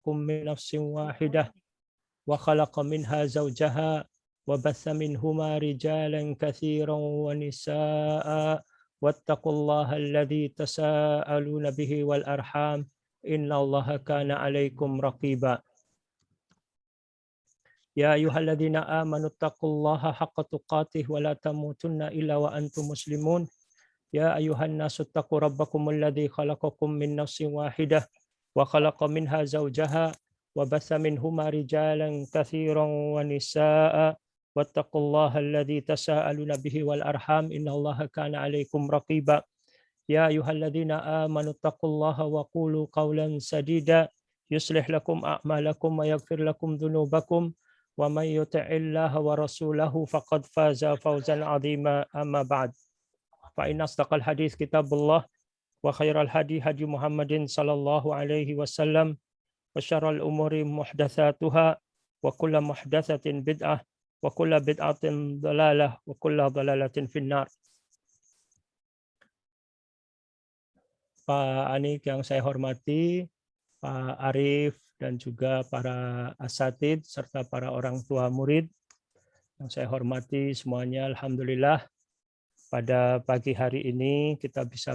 خلقكم من نفس واحدة وخلق منها زوجها وبث منهما رجالا كثيرا ونساء واتقوا الله الذي تساءلون به والأرحام إن الله كان عليكم رقيبا يا أيها الذين آمنوا اتقوا الله حق تقاته ولا تموتن إلا وأنتم مسلمون يا أيها الناس اتقوا ربكم الذي خلقكم من نفس واحدة وخلق منها زوجها وبث منهما رجالا كثيرا ونساء واتقوا الله الذي تساءلون به والأرحام إن الله كان عليكم رقيبا يا أيها الذين آمنوا اتقوا الله وقولوا قولا سديدا يصلح لكم أعمالكم ويغفر لكم ذنوبكم ومن يطع الله ورسوله فقد فاز فوزا عظيما أما بعد فإن أصدق الحديث كتاب الله وخير الهدي هدي محمد صلى الله عليه وسلم وشر الأمور محدثاتها وكل محدثة بدعة وكل بدعة ضلالة وكل ضلالة في النار. Pak Anik yang saya hormati, Pak Arif dan juga para asatid serta para orang tua murid yang saya hormati semuanya, alhamdulillah pada pagi hari ini kita bisa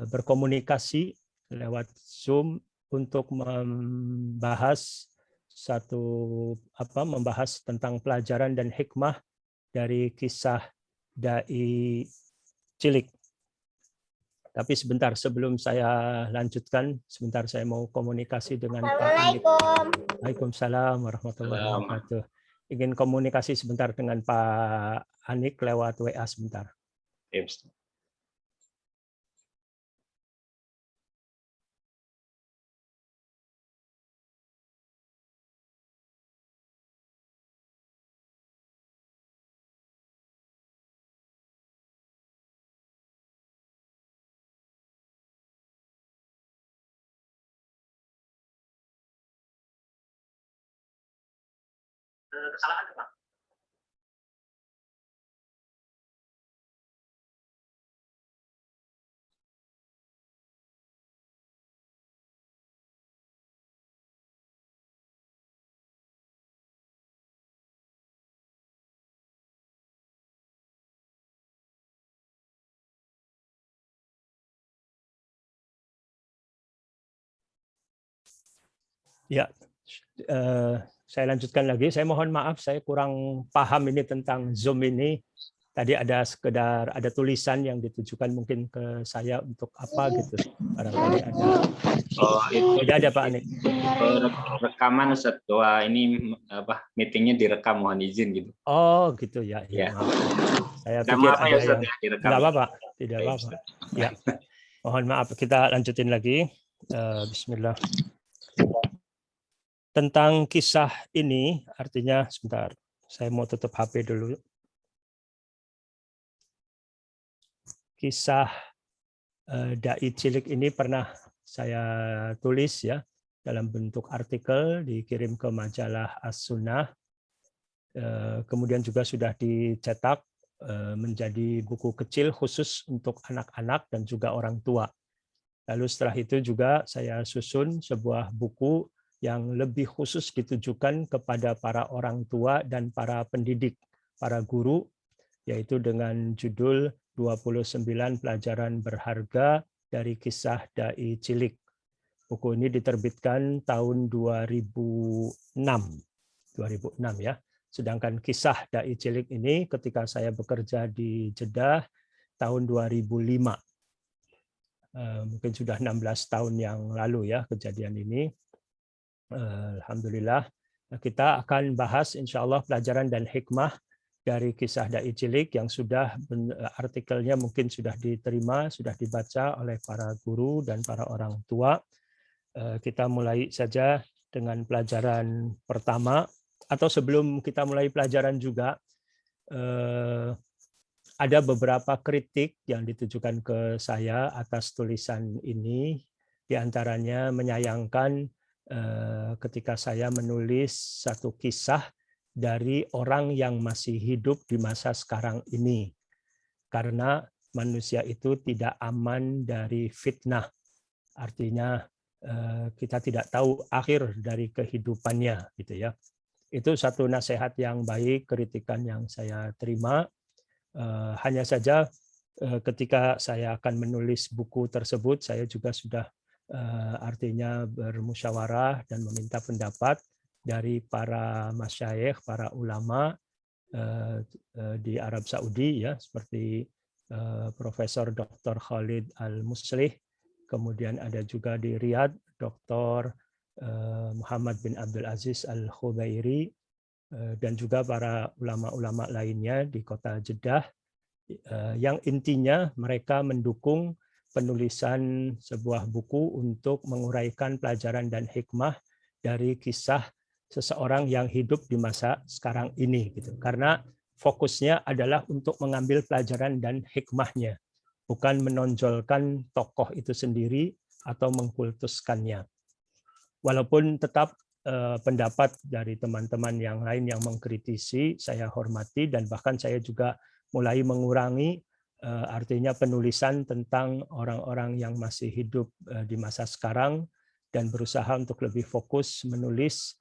berkomunikasi lewat Zoom untuk membahas membahas tentang pelajaran dan hikmah dari kisah dai cilik. Tapi sebentar sebelum saya lanjutkan, sebentar saya mau komunikasi dengan Pak Anik. Waalaikumsalam warahmatullahi wabarakatuh. Ingin komunikasi sebentar dengan Pak Anik lewat WA sebentar. Kesalahan Pak. Ya, saya lanjutkan lagi. Saya mohon maaf, saya kurang paham ini tentang Zoom ini. Tadi ada tulisan yang ditujukan mungkin ke saya untuk apa gitu. Barangkali ada. Oh, itu tidak ada Pak Anik. Rekaman setelah ini meetingnya direkam, mohon izin gitu. Oh gitu ya. Ya. Maaf. Saya pikir ada ya, yang direkam. Tidak apa-apa, tidak apa-apa. Ya. Mohon maaf, kita lanjutin lagi. Bismillah. Tentang kisah ini, artinya sebentar, saya mau tutup HP dulu. Kisah dai cilik ini pernah saya tulis ya dalam bentuk artikel, dikirim ke majalah As-Sunnah, kemudian juga sudah dicetak menjadi buku kecil khusus untuk anak-anak dan juga orang tua. Lalu setelah itu juga saya susun sebuah buku yang lebih khusus ditujukan kepada para orang tua dan para pendidik, para guru, yaitu dengan judul 29 pelajaran berharga dari kisah dai cilik. Buku ini diterbitkan tahun 2006 ya. Sedangkan kisah dai cilik ini ketika saya bekerja di Jeddah tahun 2005. Mungkin sudah 16 tahun yang lalu ya kejadian ini. Alhamdulillah, kita akan bahas insya Allah pelajaran dan hikmah dari kisah dai cilik yang sudah artikelnya mungkin sudah diterima, sudah dibaca oleh para guru dan para orang tua. Kita mulai saja dengan pelajaran pertama, atau sebelum kita mulai pelajaran juga, ada beberapa kritik yang ditujukan ke saya atas tulisan ini, diantaranya menyayangkan ketika saya menulis satu kisah dari orang yang masih hidup di masa sekarang ini, karena manusia itu tidak aman dari fitnah. Artinya kita tidak tahu akhir dari kehidupannya, gitu ya. Itu satu nasihat yang baik, kritikan yang saya terima. Hanya saja ketika saya akan menulis buku tersebut, saya juga sudah artinya bermusyawarah dan meminta pendapat dari para masyayikh, para ulama di Arab Saudi, ya, seperti Profesor Dr. Khalid Al-Muslih, kemudian ada juga di Riyadh Dr. Muhammad bin Abdul Aziz Al-Khudairi, dan juga para ulama-ulama lainnya di kota Jeddah, yang intinya mereka mendukung penulisan sebuah buku untuk menguraikan pelajaran dan hikmah dari kisah seseorang yang hidup di masa sekarang ini, gitu. Karena fokusnya adalah untuk mengambil pelajaran dan hikmahnya, bukan menonjolkan tokoh itu sendiri atau mengkultuskannya. Walaupun tetap pendapat dari teman-teman yang lain yang mengkritisi saya hormati, dan bahkan saya juga mulai mengurangi artinya penulisan tentang orang-orang yang masih hidup di masa sekarang, dan berusaha untuk lebih fokus menulis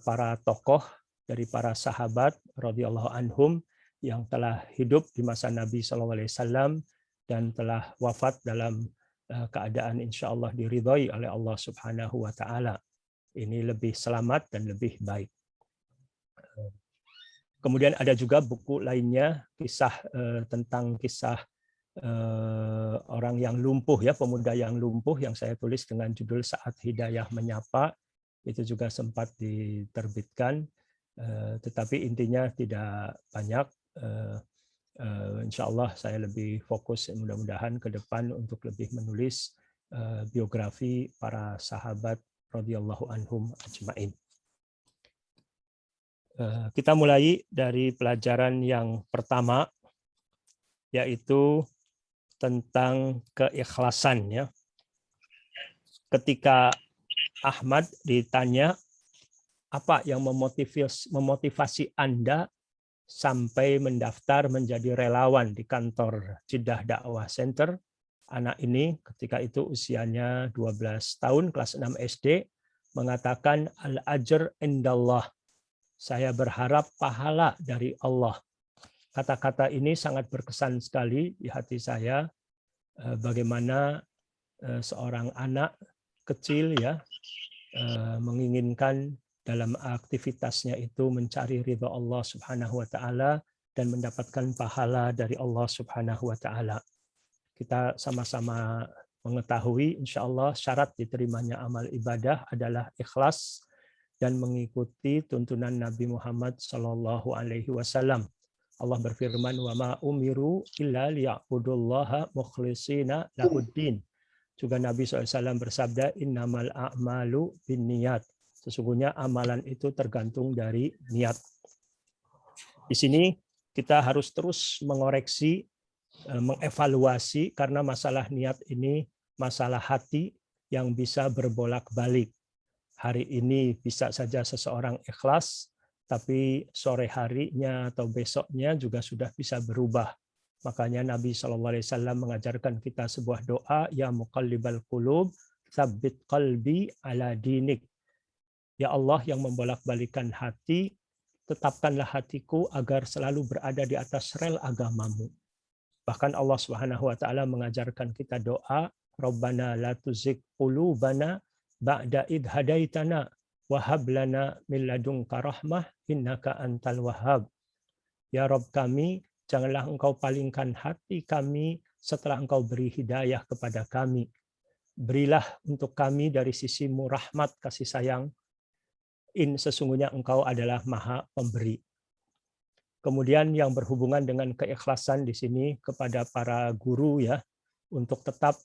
para tokoh dari para sahabat radhiyallahu anhum yang telah hidup di masa Nabi SAW dan telah wafat dalam keadaan insya Allah diridhoi oleh Allah Subhanahu wa Ta'ala. Ini lebih selamat dan lebih baik. Kemudian ada juga buku lainnya, kisah tentang kisah orang yang lumpuh, ya, pemuda yang lumpuh, yang saya tulis dengan judul Saat Hidayah Menyapa. Itu juga sempat diterbitkan, tetapi intinya tidak banyak. Insya Allah saya lebih fokus mudah-mudahan ke depan untuk lebih menulis biografi para sahabat radhiyallahu anhum ajmain. Kita mulai dari pelajaran yang pertama, yaitu tentang keikhlasan, ya. Ketika Ahmad ditanya apa yang memotivasi Anda sampai mendaftar menjadi relawan di kantor Jeddah Dakwah Center, anak ini ketika itu usianya 12 tahun, kelas 6 SD, mengatakan al-ajr indallah. Saya berharap pahala dari Allah. Kata-kata ini sangat berkesan sekali di hati saya, bagaimana seorang anak kecil, ya, menginginkan dalam aktivitasnya itu mencari ridha Allah Subhanahu wa Ta'ala dan mendapatkan pahala dari Allah Subhanahu wa Ta'ala. Kita sama-sama mengetahui insya Allah syarat diterimanya amal ibadah adalah ikhlas dan mengikuti tuntunan Nabi Muhammad Sallallahu Alaihi Wasallam. Allah berfirman, wa ma umiru illa liya'budullaha mukhlishina lahuddin. Juga Nabi SAW bersabda, innamal a'malu binniyat. Sesungguhnya amalan itu tergantung dari niat. Di sini kita harus terus mengoreksi, mengevaluasi, karena masalah niat ini masalah hati yang bisa berbolak-balik. Hari ini bisa saja seseorang ikhlas, tapi sore harinya atau besoknya juga sudah bisa berubah. Makanya Nabi SAW mengajarkan kita sebuah doa, ya muqallibal qulub, tsabbit qalbi ala dinik. Ya Allah yang membolak-balikan hati, tetapkanlah hatiku agar selalu berada di atas rel agamamu. Bahkan Allah Subhanahu wa Ta'ala mengajarkan kita doa, Rabbana la tuzigh qulubana ba'da id hadaitana wa hab lana min ladunka rahmah innaka antal wahhab. Ya Rabb kami, janganlah engkau palingkan hati kami setelah engkau beri hidayah kepada kami. Berilah untuk kami dari sisimu rahmat kasih sayang. Sesungguhnya engkau adalah maha pemberi. Kemudian yang berhubungan dengan keikhlasan di sini kepada para guru, ya, untuk tetap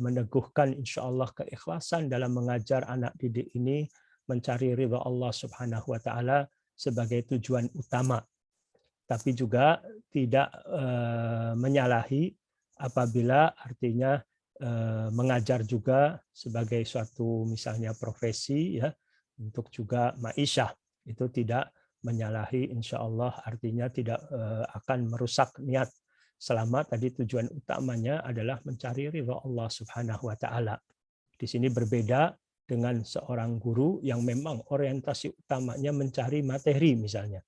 meneguhkan insya Allah keikhlasan dalam mengajar anak didik ini mencari ridha Allah Subhanahu wa Ta'ala sebagai tujuan utama. Tapi juga tidak menyalahi apabila artinya mengajar juga sebagai suatu misalnya profesi, ya, untuk juga ma'isyah. Itu tidak menyalahi insya Allah, artinya tidak akan merusak niat selama tadi tujuan utamanya adalah mencari ridha Allah Subhanahu wa Ta'ala. Di sini berbeda dengan seorang guru yang memang orientasi utamanya mencari materi misalnya.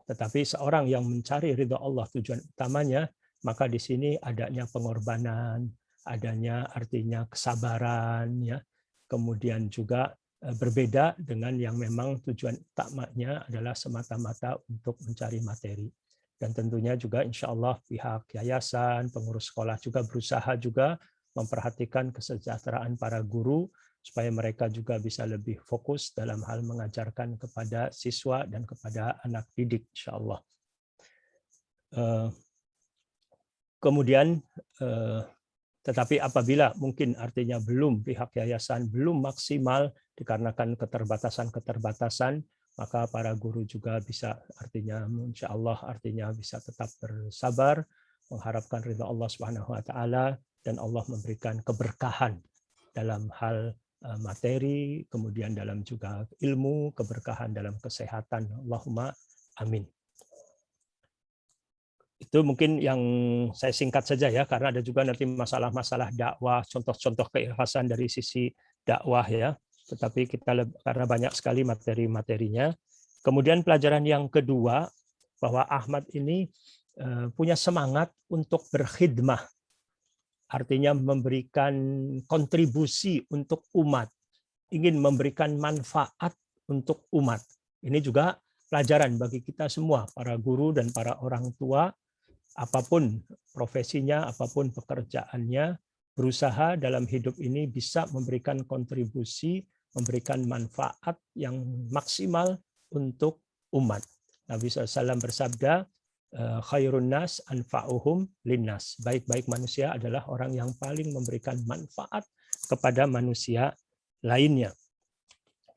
Tetapi seorang yang mencari ridha Allah tujuan utamanya, maka di sini adanya pengorbanan, adanya artinya kesabaran, ya. Kemudian juga berbeda dengan yang memang tujuan utamanya adalah semata-mata untuk mencari materi. Dan tentunya juga insya Allah pihak yayasan, pengurus sekolah juga berusaha juga memperhatikan kesejahteraan para guru supaya mereka juga bisa lebih fokus dalam hal mengajarkan kepada siswa dan kepada anak didik, insya Allah. Kemudian, tetapi apabila mungkin artinya belum pihak yayasan belum maksimal dikarenakan keterbatasan-keterbatasan, maka para guru juga bisa artinya insya Allah artinya bisa tetap bersabar, mengharapkan ridha Allah Subhanahu Wa Taala dan Allah memberikan keberkahan dalam hal materi, kemudian dalam juga ilmu, keberkahan dalam kesehatan. Allahumma amin. Itu mungkin yang saya singkat saja ya, karena ada juga nanti masalah-masalah dakwah, contoh-contoh keikhlasan dari sisi dakwah ya. Tetapi kita karena banyak sekali materi-materinya. Kemudian pelajaran yang kedua, bahwa Ahmad ini punya semangat untuk berkhidmah. Artinya memberikan kontribusi untuk umat, ingin memberikan manfaat untuk umat. Ini juga pelajaran bagi kita semua, para guru dan para orang tua, apapun profesinya, apapun pekerjaannya, berusaha dalam hidup ini bisa memberikan kontribusi, memberikan manfaat yang maksimal untuk umat. Nabi SAW bersabda, khairun nas anfa'uhum linnas. Baik-baik manusia adalah orang yang paling memberikan manfaat kepada manusia lainnya.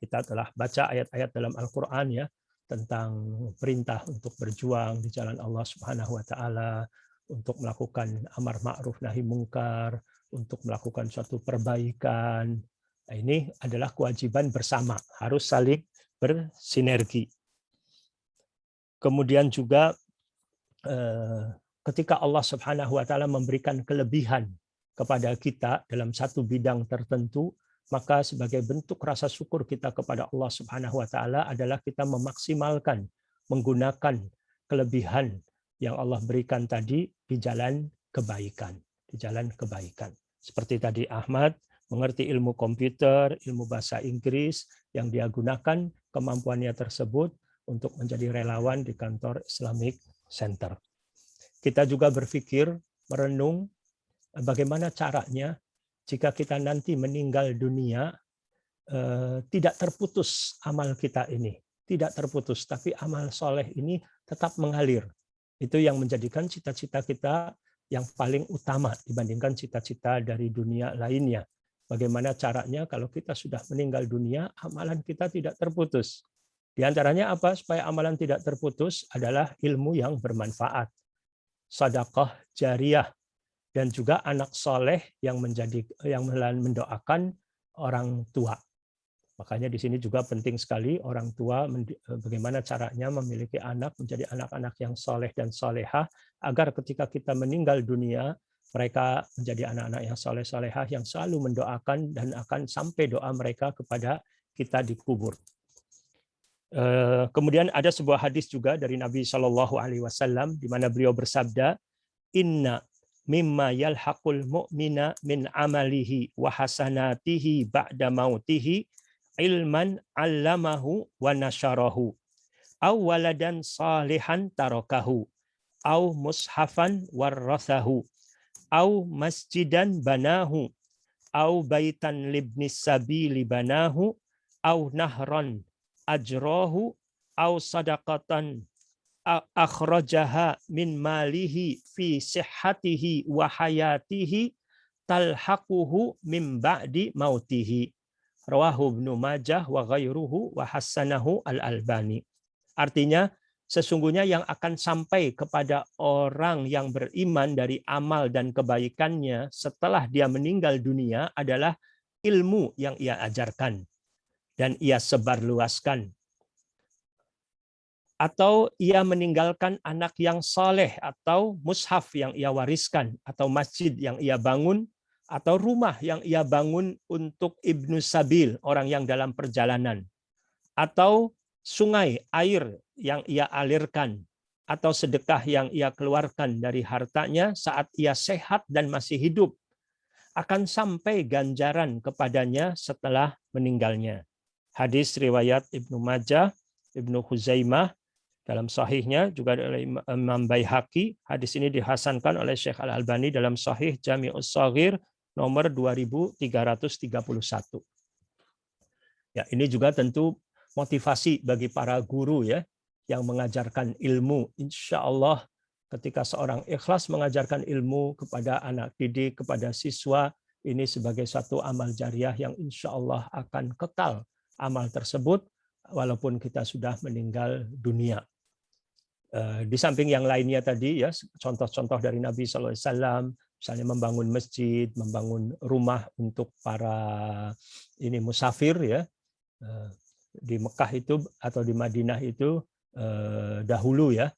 Kita telah baca ayat-ayat dalam Al-Quran ya, tentang perintah untuk berjuang di jalan Allah Subhanahu Wa Taala, untuk melakukan amar ma'ruf nahi mungkar, untuk melakukan suatu perbaikan. Nah, ini adalah kewajiban bersama, harus saling bersinergi. Kemudian juga ketika Allah Subhanahu Wa Taala memberikan kelebihan kepada kita dalam satu bidang tertentu, maka sebagai bentuk rasa syukur kita kepada Allah Subhanahu Wa Taala adalah kita memaksimalkan, menggunakan kelebihan yang Allah berikan tadi di jalan kebaikan, di jalan kebaikan. Seperti tadi Ahmad mengerti ilmu komputer, ilmu bahasa Inggris, yang dia gunakan kemampuannya tersebut untuk menjadi relawan di kantor Islamic Center. Kita juga berpikir, merenung bagaimana caranya jika kita nanti meninggal dunia, tidak terputus amal kita ini. Tidak terputus, tapi amal soleh ini tetap mengalir. Itu yang menjadikan cita-cita kita yang paling utama dibandingkan cita-cita dari dunia lainnya. Bagaimana caranya kalau kita sudah meninggal dunia, amalan kita tidak terputus. Di antaranya apa? Supaya amalan tidak terputus adalah ilmu yang bermanfaat. Sedekah jariyah. Dan juga anak soleh yang mendoakan orang tua. Makanya di sini juga penting sekali orang tua bagaimana caranya memiliki anak menjadi anak-anak yang soleh dan solehah, agar ketika kita meninggal dunia mereka menjadi anak-anak yang soleh-solehah yang selalu mendoakan dan akan sampai doa mereka kepada kita di kubur. Kemudian ada sebuah hadis juga dari Nabi Shallallahu Alaihi Wasallam di mana beliau bersabda, Inna mimma yalhaqul mu'mina min amalihi wa hasanatihi ba'da mautihi ilman 'allamahu wa nasyarahu aw waladan salihan tarakahu aw mushafan warathahu aw masjidan banahu aw baitan libnis sabili banahu aw nahran ajrahu aw sadaqatan akhrajaha min malihi fi sihhatihi wa hayatihi talhaquhu min ba'di mautihi. Rawahu Ibnu Majah wa ghairuhu wa hassanahu al-Albani. Artinya sesungguhnya yang akan sampai kepada orang yang beriman dari amal dan kebaikannya setelah dia meninggal dunia adalah ilmu yang ia ajarkan dan ia sebarluaskan. Atau ia meninggalkan anak yang soleh, atau mushaf yang ia wariskan, atau masjid yang ia bangun, atau rumah yang ia bangun untuk Ibnu Sabil, orang yang dalam perjalanan, atau sungai, air yang ia alirkan, atau sedekah yang ia keluarkan dari hartanya saat ia sehat dan masih hidup, akan sampai ganjaran kepadanya setelah meninggalnya. Hadis riwayat Ibnu Majah, Ibnu Huzaimah dalam sahihnya, juga oleh Imam Baihaqi. Hadis ini dihasankan oleh Syekh Al-Albani dalam Sahih Jami'us Shaghir nomor 2331. Ya, ini juga tentu motivasi bagi para guru ya yang mengajarkan ilmu. Insya Allah ketika seorang ikhlas mengajarkan ilmu kepada anak didik, kepada siswa, ini sebagai satu amal jariah yang insya Allah akan kekal amal tersebut walaupun kita sudah meninggal dunia. Di samping yang lainnya tadi ya, contoh-contoh dari Nabi SAW, misalnya membangun masjid, membangun rumah untuk para ini musafir ya. Di Mekah itu atau di Madinah itu dahulu ya,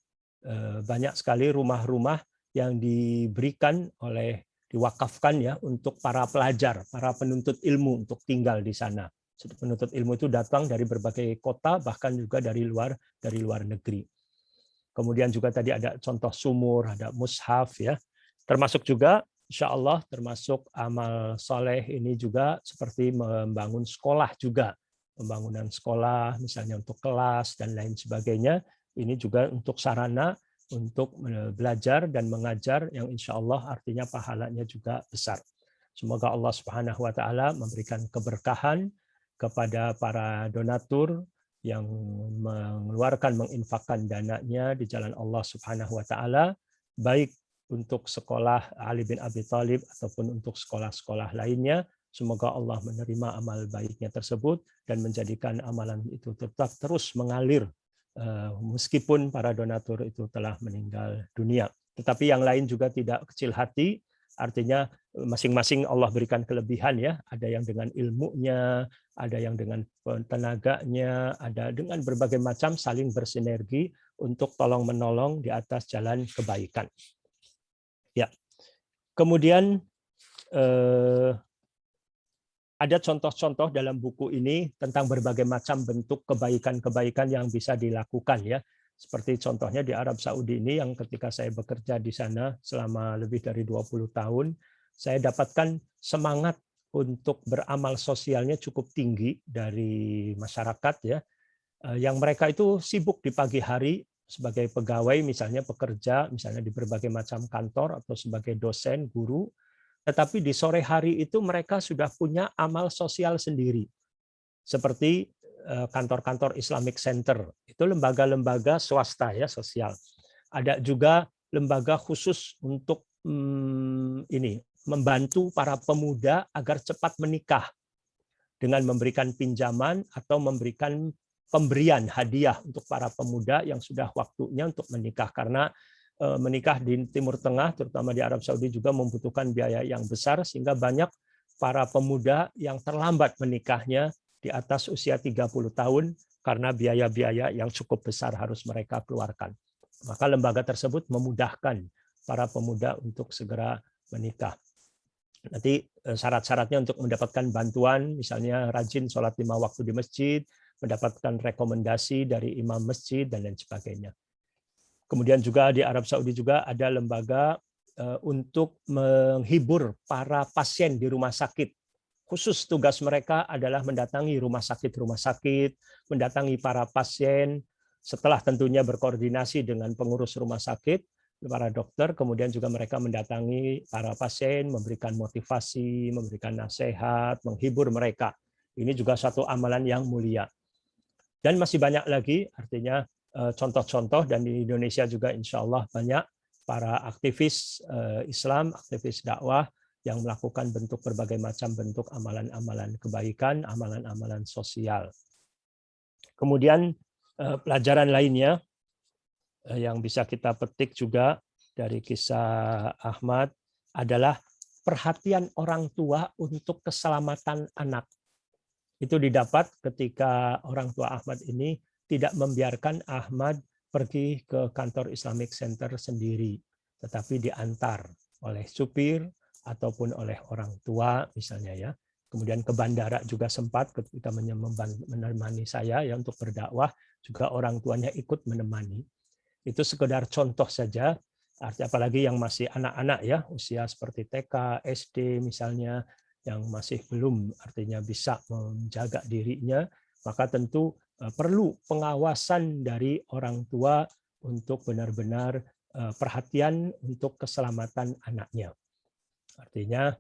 banyak sekali rumah-rumah yang diberikan diwakafkan ya untuk para pelajar, para penuntut ilmu untuk tinggal di sana. Penuntut ilmu itu datang dari berbagai kota, bahkan juga dari luar negeri. Kemudian juga tadi ada contoh sumur, ada mushaf ya. Termasuk juga insya Allah termasuk amal soleh ini juga seperti membangun sekolah juga. Pembangunan sekolah misalnya untuk kelas dan lain sebagainya. Ini juga untuk sarana untuk belajar dan mengajar yang insya Allah artinya pahalanya juga besar. Semoga Allah Subhanahu wa taala memberikan keberkahan kepada para donatur yang menginfakkan dananya di jalan Allah Subhanahu wa taala, baik untuk sekolah Ali bin Abi Thalib ataupun untuk sekolah-sekolah lainnya. Semoga Allah menerima amal baiknya tersebut dan menjadikan amalan itu tetap terus mengalir meskipun para donatur itu telah meninggal dunia. Tetapi yang lain juga tidak kecil hati, artinya masing-masing Allah berikan kelebihan ya, ada yang dengan ilmunya, ada yang dengan tenaganya, ada dengan berbagai macam saling bersinergi untuk tolong-menolong di atas jalan kebaikan. Ya. Kemudian ada contoh-contoh dalam buku ini tentang berbagai macam bentuk kebaikan-kebaikan yang bisa dilakukan ya. Seperti contohnya di Arab Saudi ini yang ketika saya bekerja di sana selama lebih dari 20 tahun, saya dapatkan semangat untuk beramal sosialnya cukup tinggi dari masyarakat ya. Yang mereka itu sibuk di pagi hari sebagai pegawai misalnya pekerja misalnya di berbagai macam kantor atau sebagai dosen, guru. Tetapi di sore hari itu mereka sudah punya amal sosial sendiri. Seperti kantor-kantor Islamic Center. Itu lembaga-lembaga swasta ya sosial. Ada juga lembaga khusus untuk membantu para pemuda agar cepat menikah dengan memberikan pinjaman atau memberikan pemberian hadiah untuk para pemuda yang sudah waktunya untuk menikah, karena menikah di Timur Tengah, terutama di Arab Saudi juga membutuhkan biaya yang besar, sehingga banyak para pemuda yang terlambat menikahnya di atas usia 30 tahun karena biaya-biaya yang cukup besar harus mereka keluarkan. Maka lembaga tersebut memudahkan para pemuda untuk segera menikah. Nanti syarat-syaratnya untuk mendapatkan bantuan, misalnya rajin sholat 5 waktu di masjid, mendapatkan rekomendasi dari imam masjid, dan lain sebagainya. Kemudian juga di Arab Saudi juga ada lembaga untuk menghibur para pasien di rumah sakit. Khusus tugas mereka adalah mendatangi rumah sakit, mendatangi para pasien, setelah tentunya berkoordinasi dengan pengurus rumah sakit, para dokter, kemudian juga mereka mendatangi para pasien, memberikan motivasi, memberikan nasihat, menghibur mereka. Ini juga satu amalan yang mulia. Dan masih banyak lagi, artinya contoh-contoh, dan di Indonesia juga insya Allah banyak para aktivis Islam, aktivis dakwah yang melakukan berbagai macam bentuk amalan-amalan kebaikan, amalan-amalan sosial. Kemudian pelajaran lainnya yang bisa kita petik juga dari kisah Ahmad adalah perhatian orang tua untuk keselamatan anak. Itu didapat ketika orang tua Ahmad ini tidak membiarkan Ahmad pergi ke kantor Islamic Center sendiri, tetapi diantar oleh supir ataupun oleh orang tua misalnya ya. Kemudian ke bandara juga sempat ketika menemani saya ya untuk berdakwah, juga orang tuanya ikut menemani. Itu sekedar contoh saja, apalagi yang masih anak-anak ya, usia seperti TK, SD misalnya, yang masih belum artinya bisa menjaga dirinya, maka tentu perlu pengawasan dari orang tua untuk benar-benar perhatian untuk keselamatan anaknya. Artinya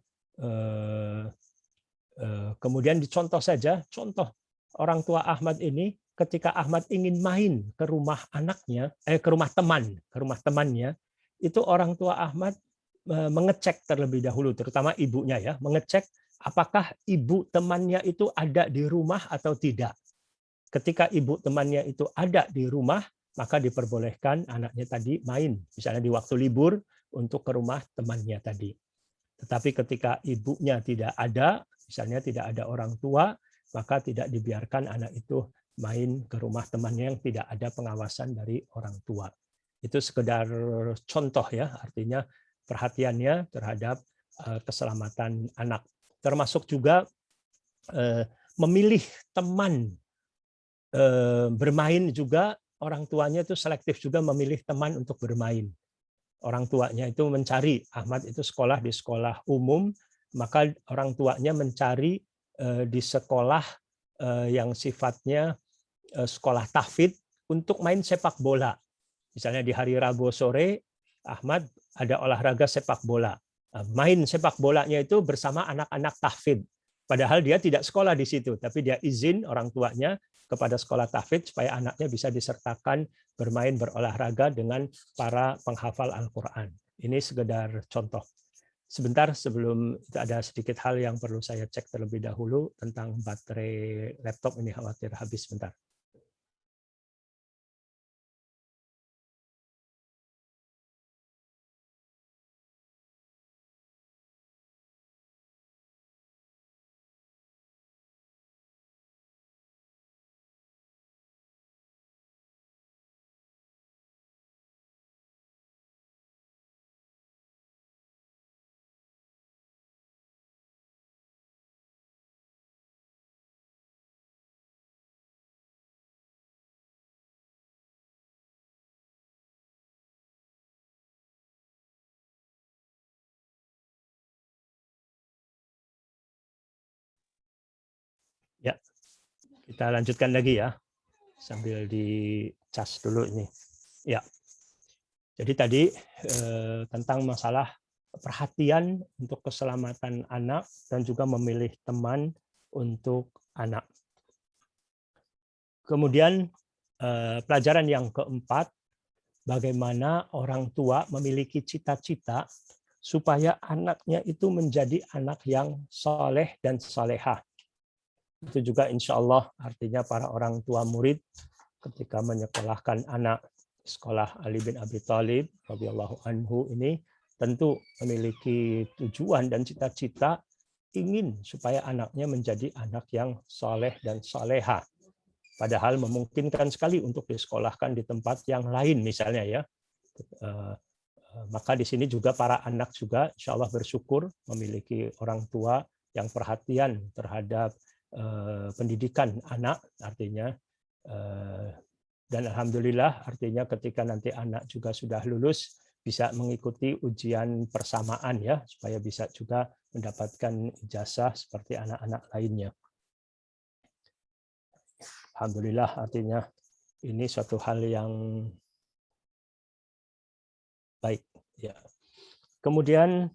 kemudian dicontoh saja, contoh orang tua Ahmad ini ketika Ahmad ingin main ke rumah anaknya, ke rumah temannya, itu orang tua Ahmad mengecek terlebih dahulu, terutama ibunya ya, mengecek apakah ibu temannya itu ada di rumah atau tidak. Ketika ibu temannya itu ada di rumah, maka diperbolehkan anaknya tadi main, misalnya di waktu libur untuk ke rumah temannya tadi. Tetapi ketika ibunya tidak ada, misalnya tidak ada orang tua, maka tidak dibiarkan anak itu main ke rumah temannya yang tidak ada pengawasan dari orang tua. Itu sekedar contoh ya, artinya perhatiannya terhadap keselamatan anak. Termasuk juga memilih teman bermain juga, orang tuanya itu selektif juga memilih teman untuk bermain. Orang tuanya itu mencari, Ahmad itu sekolah di sekolah umum, maka orang tuanya mencari di sekolah yang sifatnya sekolah tahfidz untuk main sepak bola. Misalnya di hari Rabu sore, Ahmad ada olahraga sepak bola. Main sepak bolanya itu bersama anak-anak tahfidz. Padahal dia tidak sekolah di situ, tapi dia izin orang tuanya kepada sekolah tahfidz supaya anaknya bisa disertakan bermain berolahraga dengan para penghafal Al-Quran. Ini sekedar contoh. Sebentar sebelum itu ada sedikit hal yang perlu saya cek terlebih dahulu tentang baterai laptop ini, khawatir habis sebentar. Ya, kita lanjutkan lagi ya, sambil dicas dulu ini. Ya, jadi tadi tentang masalah perhatian untuk keselamatan anak dan juga memilih teman untuk anak. Kemudian pelajaran yang keempat, bagaimana orang tua memiliki cita-cita supaya anaknya itu menjadi anak yang soleh dan solehah. Itu juga insya Allah artinya para orang tua murid ketika menyekolahkan anak sekolah Ali bin Abi Thalib radhiyallahu anhu ini tentu memiliki tujuan dan cita-cita ingin supaya anaknya menjadi anak yang soleh dan soleha. Padahal memungkinkan sekali untuk disekolahkan di tempat yang lain misalnya ya. Maka di sini juga para anak juga insya Allah bersyukur memiliki orang tua yang perhatian terhadap pendidikan anak, artinya dan alhamdulillah artinya ketika nanti anak juga sudah lulus bisa mengikuti ujian persamaan ya, supaya bisa juga mendapatkan ijazah seperti anak-anak lainnya. Alhamdulillah artinya ini suatu hal yang baik ya. Kemudian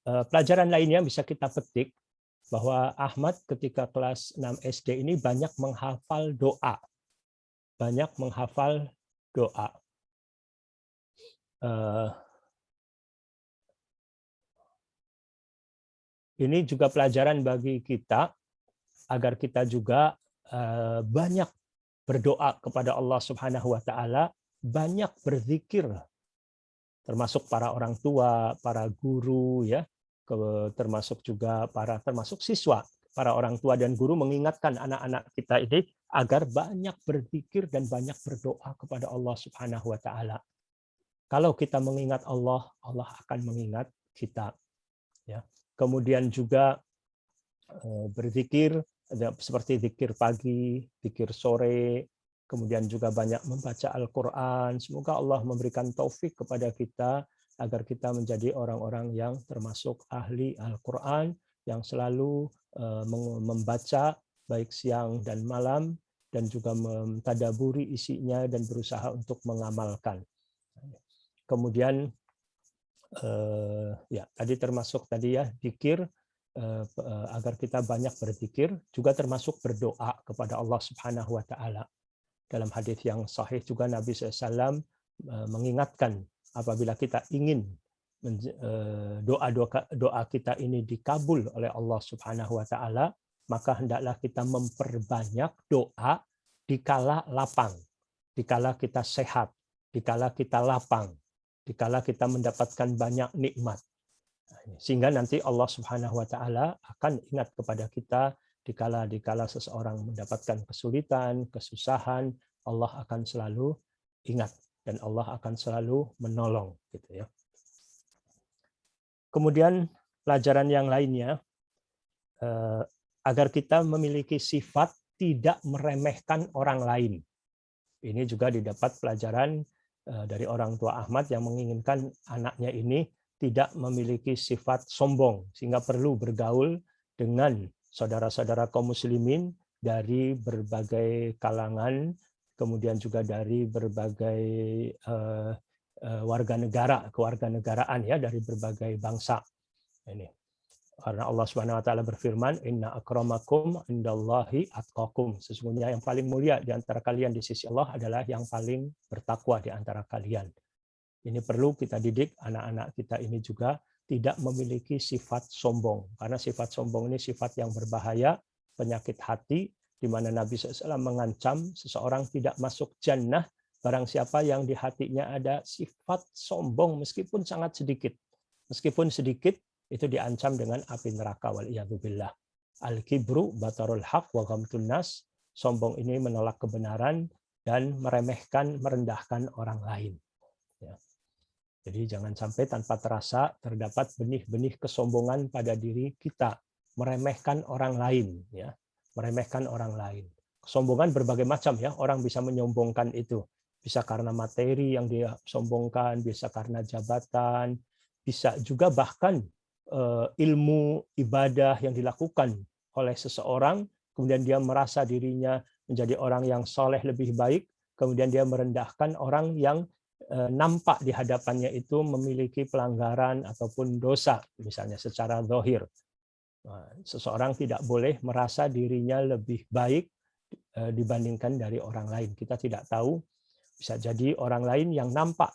pelajaran lainnya bisa kita petik bahwa Ahmad ketika kelas 6 SD ini banyak menghafal doa. Banyak menghafal doa. Ini juga pelajaran bagi kita agar kita juga banyak berdoa kepada Allah Subhanahu wa taala, banyak berzikir, termasuk para orang tua, para guru ya, termasuk juga termasuk siswa, para orang tua dan guru mengingatkan anak-anak kita ini agar banyak berzikir dan banyak berdoa kepada Allah Subhanahu wa taala. Kalau kita mengingat Allah, Allah akan mengingat kita. ya. Kemudian juga berzikir seperti zikir pagi, zikir sore, kemudian juga banyak membaca Al-Qur'an. Semoga Allah memberikan taufik kepada kita agar kita menjadi orang-orang yang termasuk ahli Al-Qur'an yang selalu membaca baik siang dan malam dan juga mentadaburi isinya dan berusaha untuk mengamalkan. Kemudian ya tadi termasuk tadi ya zikir, agar kita banyak berzikir, juga termasuk berdoa kepada Allah Subhanahu wa taala. Dalam hadis yang sahih juga Nabi SAW mengingatkan apabila kita ingin doa kita ini dikabul oleh Allah Subhanahu wa taala, maka hendaklah kita memperbanyak doa dikala lapang, dikala kita sehat, dikala kita lapang, dikala kita mendapatkan banyak nikmat. Sehingga nanti Allah Subhanahu wa taala akan ingat kepada kita dikala seseorang mendapatkan kesulitan, kesusahan, Allah akan selalu ingat dan Allah akan selalu menolong gitu ya. Kemudian pelajaran yang lainnya, agar kita memiliki sifat tidak meremehkan orang lain. Ini juga didapat pelajaran dari orang tua Ahmad yang menginginkan anaknya ini tidak memiliki sifat sombong, sehingga perlu bergaul dengan saudara-saudara kaum muslimin dari berbagai kalangan, kemudian juga dari berbagai warga negara, kewarganegaraan ya, dari berbagai bangsa. Ini karena Allah Subhanahu wa taala berfirman, inna akramakum indallahi atqakum. Sesungguhnya yang paling mulia di antara kalian di sisi Allah adalah yang paling bertakwa di antara kalian. Ini perlu kita didik anak-anak kita ini juga tidak memiliki sifat sombong, karena sifat sombong ini sifat yang berbahaya, penyakit hati, di mana Nabi SAW mengancam seseorang tidak masuk jannah barang siapa yang di hatinya ada sifat sombong meskipun sangat sedikit. Meskipun sedikit itu diancam dengan api neraka, waliyadzubillah. Al-kibru batarul haq wa ghamtun nas. Sombong ini menolak kebenaran dan meremehkan, merendahkan orang lain. Ya. Jadi jangan sampai tanpa terasa terdapat benih-benih kesombongan pada diri kita, meremehkan orang lain, ya, meremehkan orang lain. Kesombongan berbagai macam ya, orang bisa menyombongkan itu. Bisa karena materi yang dia sombongkan, bisa karena jabatan, bisa juga bahkan ilmu ibadah yang dilakukan oleh seseorang, kemudian dia merasa dirinya menjadi orang yang soleh lebih baik, kemudian dia merendahkan orang yang nampak di hadapannya itu memiliki pelanggaran ataupun dosa, misalnya secara zahir. Seseorang tidak boleh merasa dirinya lebih baik dibandingkan dari orang lain. Kita tidak tahu, bisa jadi orang lain yang nampak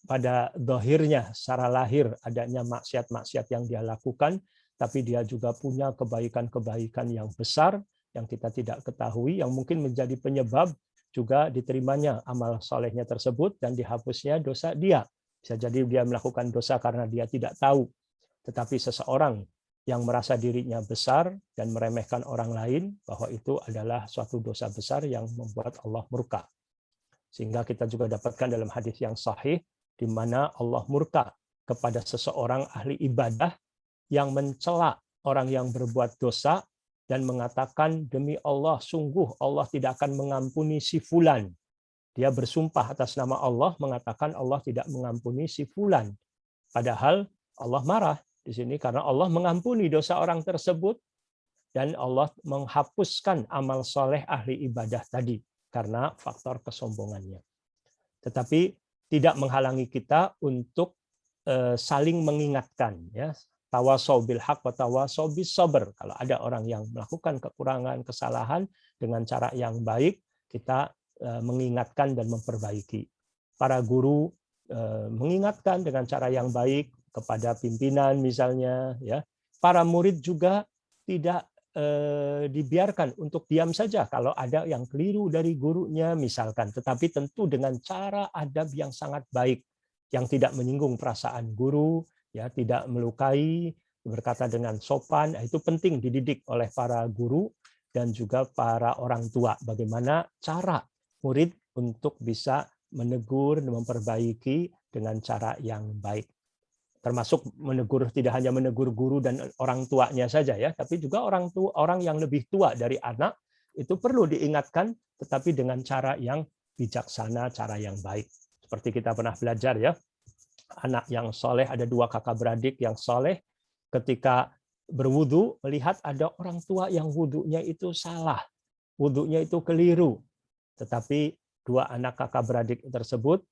pada zahirnya secara lahir adanya maksiat-maksiat yang dia lakukan, tapi dia juga punya kebaikan-kebaikan yang besar yang kita tidak ketahui, yang mungkin menjadi penyebab juga diterimanya amal solehnya tersebut dan dihapusnya dosa dia. Bisa jadi dia melakukan dosa karena dia tidak tahu. Tetapi seseorang yang merasa dirinya besar dan meremehkan orang lain, bahwa itu adalah suatu dosa besar yang membuat Allah murka. Sehingga kita juga dapatkan dalam hadis yang sahih, di mana Allah murka kepada seseorang ahli ibadah yang mencela orang yang berbuat dosa dan mengatakan, demi Allah, sungguh Allah tidak akan mengampuni si fulan. Dia bersumpah atas nama Allah, mengatakan Allah tidak mengampuni si fulan. Padahal Allah marah di sini karena Allah mengampuni dosa orang tersebut dan Allah menghapuskan amal soleh ahli ibadah tadi karena faktor kesombongannya. Tetapi tidak menghalangi kita untuk saling mengingatkan, ya. Tawasau bil haq wa tawasau bis sabr. Kalau ada orang yang melakukan kekurangan, kesalahan dengan cara yang baik, kita mengingatkan dan memperbaiki. Para guru mengingatkan dengan cara yang baik kepada pimpinan misalnya, ya. Para murid juga tidak dibiarkan untuk diam saja kalau ada yang keliru dari gurunya misalkan, tetapi tentu dengan cara adab yang sangat baik, yang tidak menyinggung perasaan guru, ya, tidak melukai, berkata dengan sopan. Itu penting dididik oleh para guru dan juga para orang tua, bagaimana cara murid untuk bisa menegur dan memperbaiki dengan cara yang baik. termasuk menegur, tidak hanya menegur guru dan orang tuanya saja ya, tapi juga orang yang lebih tua dari anak itu perlu diingatkan, tetapi dengan cara yang bijaksana, cara yang baik. Seperti kita pernah belajar ya, anak yang soleh, ada 2 kakak beradik yang soleh, ketika berwudu melihat ada orang tua yang wudunya itu salah, wudunya itu keliru, tetapi 2 anak kakak beradik tersebut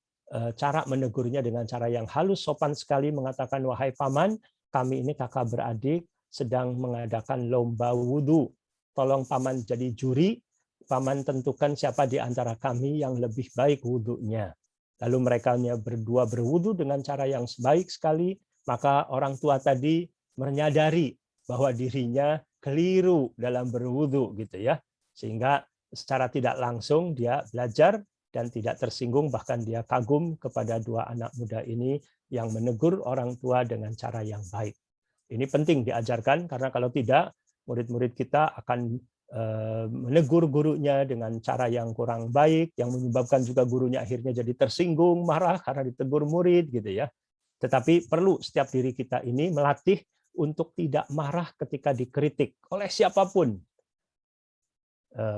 cara menegurnya dengan cara yang halus, sopan sekali, mengatakan, wahai paman, kami ini kakak beradik sedang mengadakan lomba wudu. Tolong paman jadi juri, paman tentukan siapa di antara kami yang lebih baik wudunya. Lalu mereka berdua berwudu dengan cara yang baik sekali, maka orang tua tadi menyadari bahwa dirinya keliru dalam berwudu gitu ya. Sehingga secara tidak langsung dia belajar dan tidak tersinggung, bahkan dia kagum kepada 2 anak muda ini yang menegur orang tua dengan cara yang baik. Ini penting diajarkan, karena kalau tidak, murid-murid kita akan menegur gurunya dengan cara yang kurang baik, yang menyebabkan juga gurunya akhirnya jadi tersinggung, marah karena ditegur murid gitu ya. Tetapi perlu setiap diri kita ini melatih untuk tidak marah ketika dikritik oleh siapapun.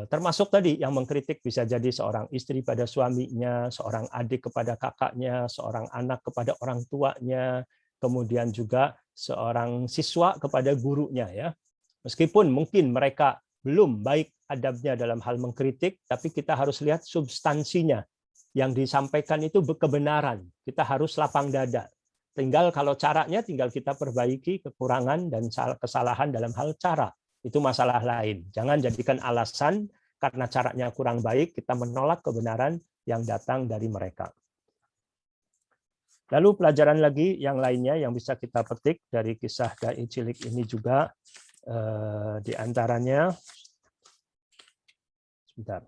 Termasuk tadi yang mengkritik bisa jadi seorang istri pada suaminya, seorang adik kepada kakaknya, seorang anak kepada orang tuanya, kemudian juga seorang siswa kepada gurunya ya. Meskipun mungkin mereka belum baik adabnya dalam hal mengkritik, tapi kita harus lihat substansinya. Yang disampaikan itu kebenaran. Kita harus lapang dada. Tinggal kalau caranya tinggal kita perbaiki kekurangan dan kesalahan dalam hal cara. Itu masalah lain. Jangan jadikan alasan karena caranya kurang baik, kita menolak kebenaran yang datang dari mereka. Lalu pelajaran lagi yang lainnya yang bisa kita petik dari kisah dai cilik ini juga, di antaranya, sebentar,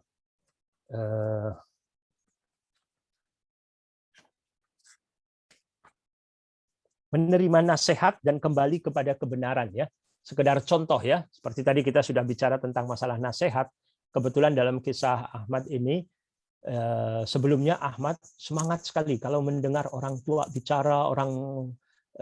menerima nasihat dan kembali kepada kebenaran ya. Sekedar contoh ya, seperti tadi kita sudah bicara tentang masalah nasihat. Kebetulan dalam kisah Ahmad ini, sebelumnya Ahmad semangat sekali kalau mendengar orang tua bicara, orang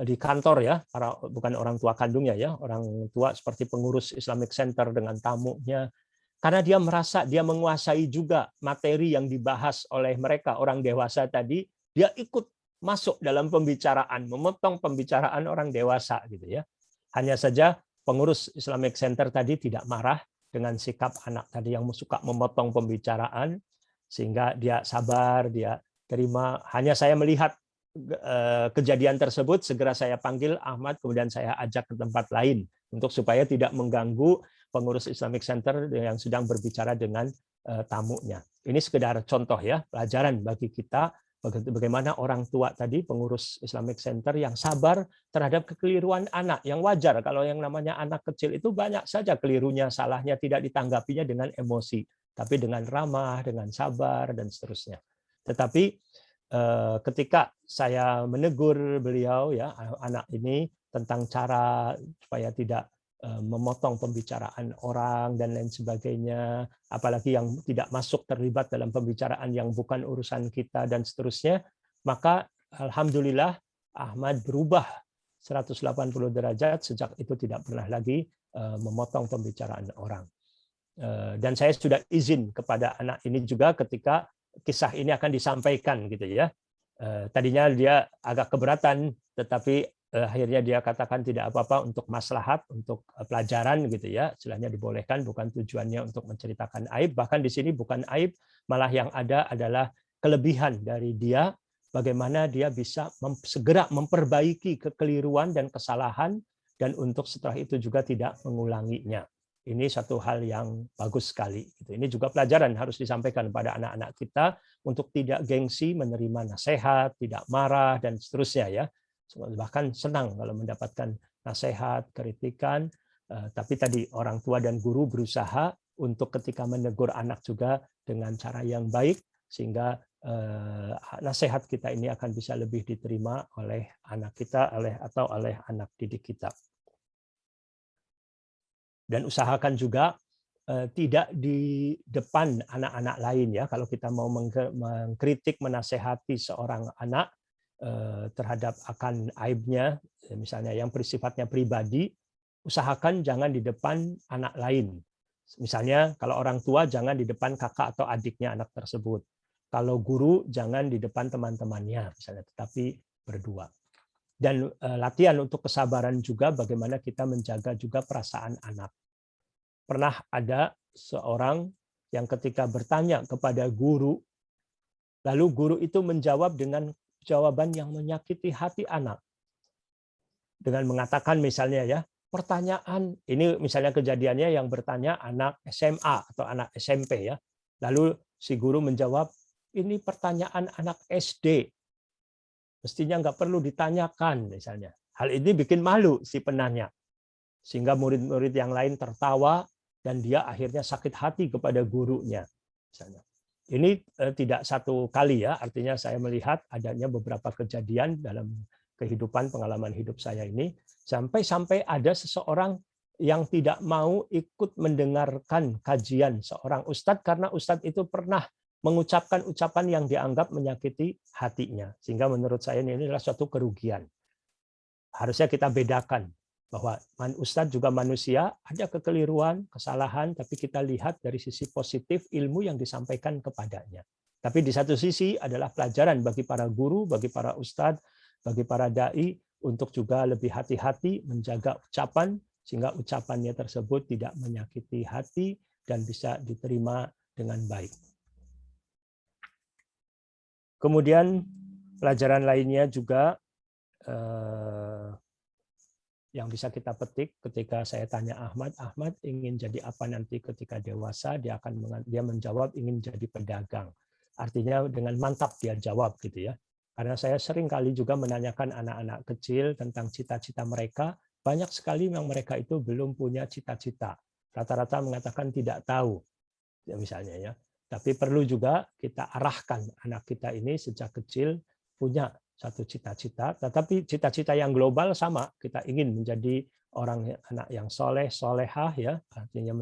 di kantor ya, bukan orang tua kandungnya ya, orang tua seperti pengurus Islamic Center dengan tamunya, karena dia merasa dia menguasai juga materi yang dibahas oleh mereka orang dewasa tadi, dia ikut masuk dalam pembicaraan, memotong pembicaraan orang dewasa gitu ya. Hanya saja pengurus Islamic Center tadi tidak marah dengan sikap anak tadi yang suka memotong pembicaraan, sehingga dia sabar, dia terima. Hanya saya melihat kejadian tersebut, segera saya panggil Ahmad, kemudian saya ajak ke tempat lain untuk supaya tidak mengganggu pengurus Islamic Center yang sedang berbicara dengan tamunya. Ini sekedar contoh ya, pelajaran bagi kita bagaimana orang tua tadi, pengurus Islamic Center yang sabar terhadap kekeliruan anak, yang wajar. Kalau yang namanya anak kecil itu banyak saja kelirunya, salahnya, tidak ditanggapinya dengan emosi, tapi dengan ramah, dengan sabar, dan seterusnya. Tetapi ketika saya menegur beliau, ya anak ini, tentang cara supaya tidak memotong pembicaraan orang dan lain sebagainya, apalagi yang tidak masuk terlibat dalam pembicaraan yang bukan urusan kita dan seterusnya, maka alhamdulillah Ahmad berubah 180 derajat, sejak itu tidak pernah lagi memotong pembicaraan orang. Dan saya sudah izin kepada anak ini juga ketika kisah ini akan disampaikan gitu ya. Tadinya dia agak keberatan, tetapi akhirnya dia katakan tidak apa-apa untuk maslahat, untuk pelajaran gitu ya, istilahnya dibolehkan, bukan tujuannya untuk menceritakan aib. Bahkan di sini bukan aib, malah yang ada adalah kelebihan dari dia, bagaimana dia bisa segera memperbaiki kekeliruan dan kesalahan, dan untuk setelah itu juga tidak mengulanginya. Ini satu hal yang bagus sekali. Ini juga pelajaran harus disampaikan pada anak-anak kita untuk tidak gengsi menerima nasihat, tidak marah, dan seterusnya ya. Bahkan senang kalau mendapatkan nasihat, kritikan, tapi tadi orang tua dan guru berusaha untuk ketika menegur anak juga dengan cara yang baik, sehingga nasihat kita ini akan bisa lebih diterima oleh anak kita atau oleh anak didik kita. Dan usahakan juga tidak di depan anak-anak lain ya. Kalau kita mau mengkritik, menasehati seorang anak, terhadap akan aibnya, misalnya yang bersifatnya pribadi, usahakan jangan di depan anak lain. Misalnya kalau orang tua jangan di depan kakak atau adiknya anak tersebut. Kalau guru jangan di depan teman-temannya misalnya, tetapi berdua. Dan latihan untuk kesabaran juga bagaimana kita menjaga juga perasaan anak. Pernah ada seorang yang ketika bertanya kepada guru, lalu guru itu menjawab dengan jawaban yang menyakiti hati anak. Dengan mengatakan misalnya ya, pertanyaan, ini misalnya kejadiannya yang bertanya anak SMA atau anak SMP ya. Lalu si guru menjawab, ini pertanyaan anak SD. Mestinya nggak perlu ditanyakan misalnya. Hal ini bikin malu si penanya. Sehingga murid-murid yang lain tertawa dan dia akhirnya sakit hati kepada gurunya. Misalnya. Ini tidak satu kali ya, artinya saya melihat adanya beberapa kejadian dalam kehidupan pengalaman hidup saya ini, sampai ada seseorang yang tidak mau ikut mendengarkan kajian seorang ustadz karena ustadz itu pernah mengucapkan ucapan yang dianggap menyakiti hatinya. Sehingga menurut saya ini adalah suatu kerugian. Harusnya kita bedakan bahwa ustadz juga manusia, ada kekeliruan, kesalahan, tapi kita lihat dari sisi positif ilmu yang disampaikan kepadanya. Tapi di satu sisi adalah pelajaran bagi para guru, bagi para ustadz, bagi para dai untuk juga lebih hati-hati menjaga ucapan sehingga ucapannya tersebut tidak menyakiti hati dan bisa diterima dengan baik. Kemudian pelajaran lainnya juga yang bisa kita petik ketika saya tanya Ahmad ingin jadi apa nanti ketika dewasa, dia menjawab ingin jadi pedagang. Artinya dengan mantap dia jawab gitu ya. Karena saya sering kali juga menanyakan anak-anak kecil tentang cita-cita mereka, banyak sekali yang mereka itu belum punya cita-cita. Rata-rata mengatakan tidak tahu ya misalnya ya. Tapi perlu juga kita arahkan anak kita ini sejak kecil punya satu cita-cita, tetapi cita-cita yang global sama, kita ingin menjadi anak yang soleh, solehah ya, artinya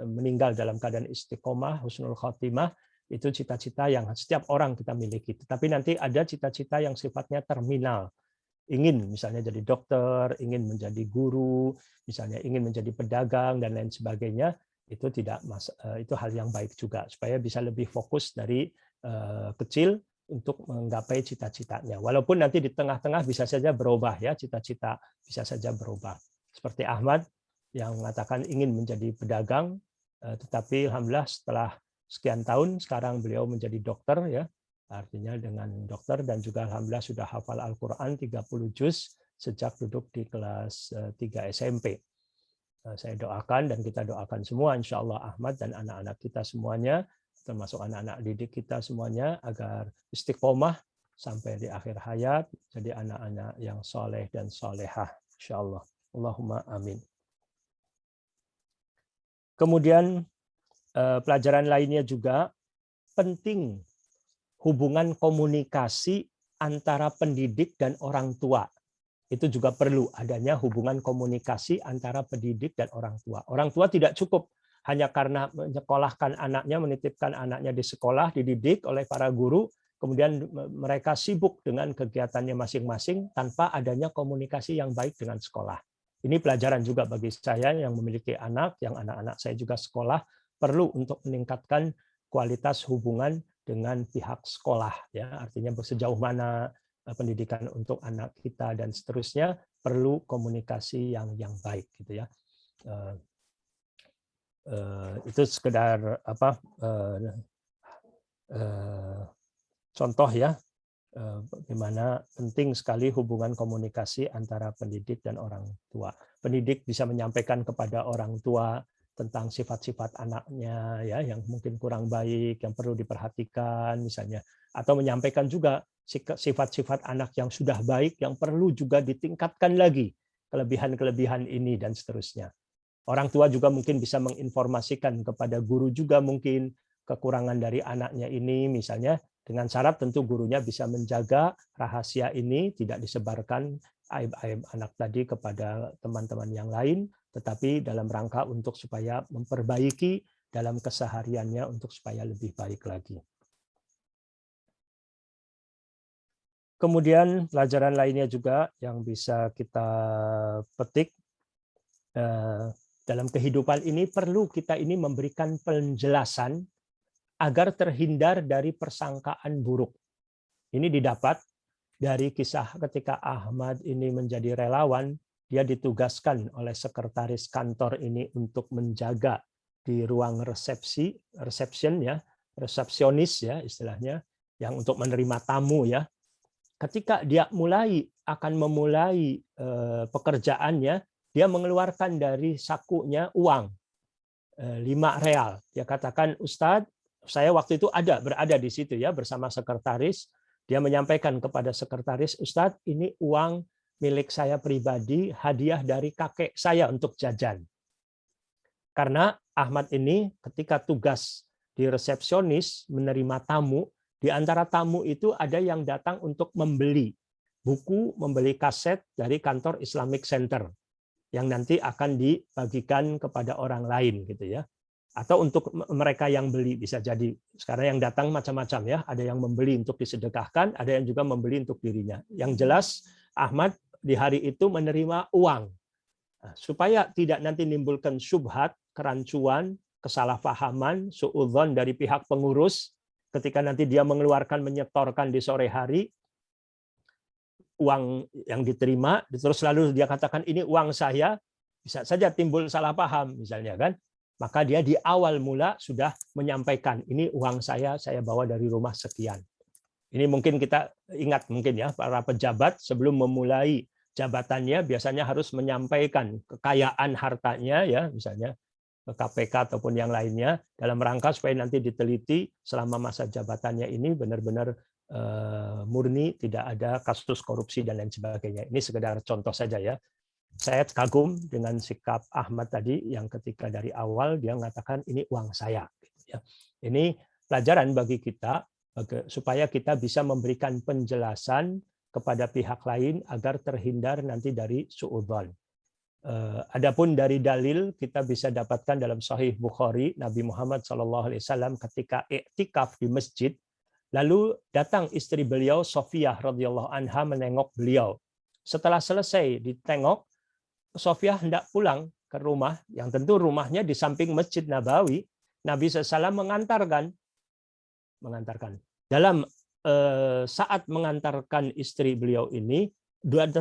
meninggal dalam keadaan istiqomah, husnul khotimah, itu cita-cita yang setiap orang kita miliki. Tetapi nanti ada cita-cita yang sifatnya terminal, ingin misalnya jadi dokter, ingin menjadi guru, misalnya ingin menjadi pedagang dan lain sebagainya, itu itu hal yang baik juga supaya bisa lebih fokus dari kecil untuk menggapai cita-citanya. Walaupun nanti di tengah-tengah bisa saja berubah ya, cita-cita bisa saja berubah. Seperti Ahmad yang mengatakan ingin menjadi pedagang, tetapi alhamdulillah setelah sekian tahun sekarang beliau menjadi dokter ya. Artinya dengan dokter dan juga alhamdulillah sudah hafal Al-Qur'an 30 juz sejak duduk di kelas 3 SMP. Saya doakan dan kita doakan semua insya Allah Ahmad dan anak-anak kita semuanya termasuk anak-anak didik kita semuanya agar istiqomah sampai di akhir hayat jadi anak-anak yang soleh dan solehah insyaallah. Allahumma amin. Kemudian pelajaran lainnya juga penting hubungan komunikasi antara pendidik dan orang tua. Itu juga perlu adanya hubungan komunikasi antara pendidik dan orang tua. Orang tua tidak cukup hanya karena menyekolahkan anaknya, menitipkan anaknya di sekolah, dididik oleh para guru, kemudian mereka sibuk dengan kegiatannya masing-masing tanpa adanya komunikasi yang baik dengan sekolah. Ini pelajaran juga bagi saya yang memiliki anak, yang anak-anak saya juga sekolah, perlu untuk meningkatkan kualitas hubungan dengan pihak sekolah. Ya, artinya sejauh mana pendidikan untuk anak kita dan seterusnya perlu komunikasi yang baik gitu ya. Itu sekedar contoh ya bagaimana penting sekali hubungan komunikasi antara pendidik dan orang tua. Pendidik bisa menyampaikan kepada orang tua tentang sifat-sifat anaknya ya yang mungkin kurang baik, yang perlu diperhatikan misalnya, atau menyampaikan juga sifat-sifat anak yang sudah baik yang perlu juga ditingkatkan lagi kelebihan-kelebihan ini dan seterusnya. Orang tua juga mungkin bisa menginformasikan kepada guru juga mungkin kekurangan dari anaknya ini misalnya, dengan syarat tentu gurunya bisa menjaga rahasia ini tidak disebarkan aib-aib anak tadi kepada teman-teman yang lain, tetapi dalam rangka untuk supaya memperbaiki dalam kesehariannya untuk supaya lebih baik lagi. Kemudian pelajaran lainnya juga yang bisa kita petik dalam kehidupan ini, perlu kita ini memberikan penjelasan agar terhindar dari persangkaan buruk. Ini didapat dari kisah ketika Ahmad ini menjadi relawan, dia ditugaskan oleh sekretaris kantor ini untuk menjaga di ruang resepsionis ya istilahnya, yang untuk menerima tamu ya. Ketika dia akan memulai pekerjaannya, dia mengeluarkan dari sakunya uang 5 real. Dia katakan, Ustadz, saya waktu itu berada di situ ya bersama sekretaris. Dia menyampaikan kepada sekretaris, Ustadz, ini uang milik saya pribadi, hadiah dari kakek saya untuk jajan. Karena Ahmad ini ketika tugas di resepsionis menerima tamu, di antara tamu itu ada yang datang untuk membeli buku, membeli kaset dari kantor Islamic Center yang nanti akan dibagikan kepada orang lain gitu ya. Atau untuk mereka yang beli bisa jadi. Sekarang yang datang macam-macam ya, ada yang membeli untuk disedekahkan, ada yang juga membeli untuk dirinya. Yang jelas Ahmad di hari itu menerima uang. Nah, supaya tidak nanti menimbulkan syubhat, kerancuan, kesalahpahaman, suudzon dari pihak pengurus, ketika nanti dia mengeluarkan, menyetorkan di sore hari, uang yang diterima, terus lalu dia katakan ini uang saya, bisa saja timbul salah paham misalnya kan. Maka dia di awal mula sudah menyampaikan, ini uang saya bawa dari rumah sekian. Ini mungkin kita ingat mungkin ya, para pejabat sebelum memulai jabatannya biasanya harus menyampaikan kekayaan hartanya ya, misalnya ke KPK ataupun yang lainnya, dalam rangka supaya nanti diteliti selama masa jabatannya ini benar-benar murni, tidak ada kasus korupsi dan lain sebagainya. Ini sekedar contoh saja ya. Saya kagum dengan sikap Ahmad tadi yang ketika dari awal dia mengatakan ini uang saya. Ini pelajaran bagi kita supaya kita bisa memberikan penjelasan kepada pihak lain agar terhindar nanti dari suudzon. Adapun dari dalil kita bisa dapatkan dalam Sahih Bukhari, Nabi Muhammad SAW ketika iktikaf di masjid, lalu datang istri beliau Sofiyah radhiyallahu anha menengok beliau. Setelah selesai ditengok, Sofiyah hendak pulang ke rumah, yang tentu rumahnya di samping Masjid Nabawi. Nabi SAW mengantarkan. Dalam saat mengantarkan istri beliau ini,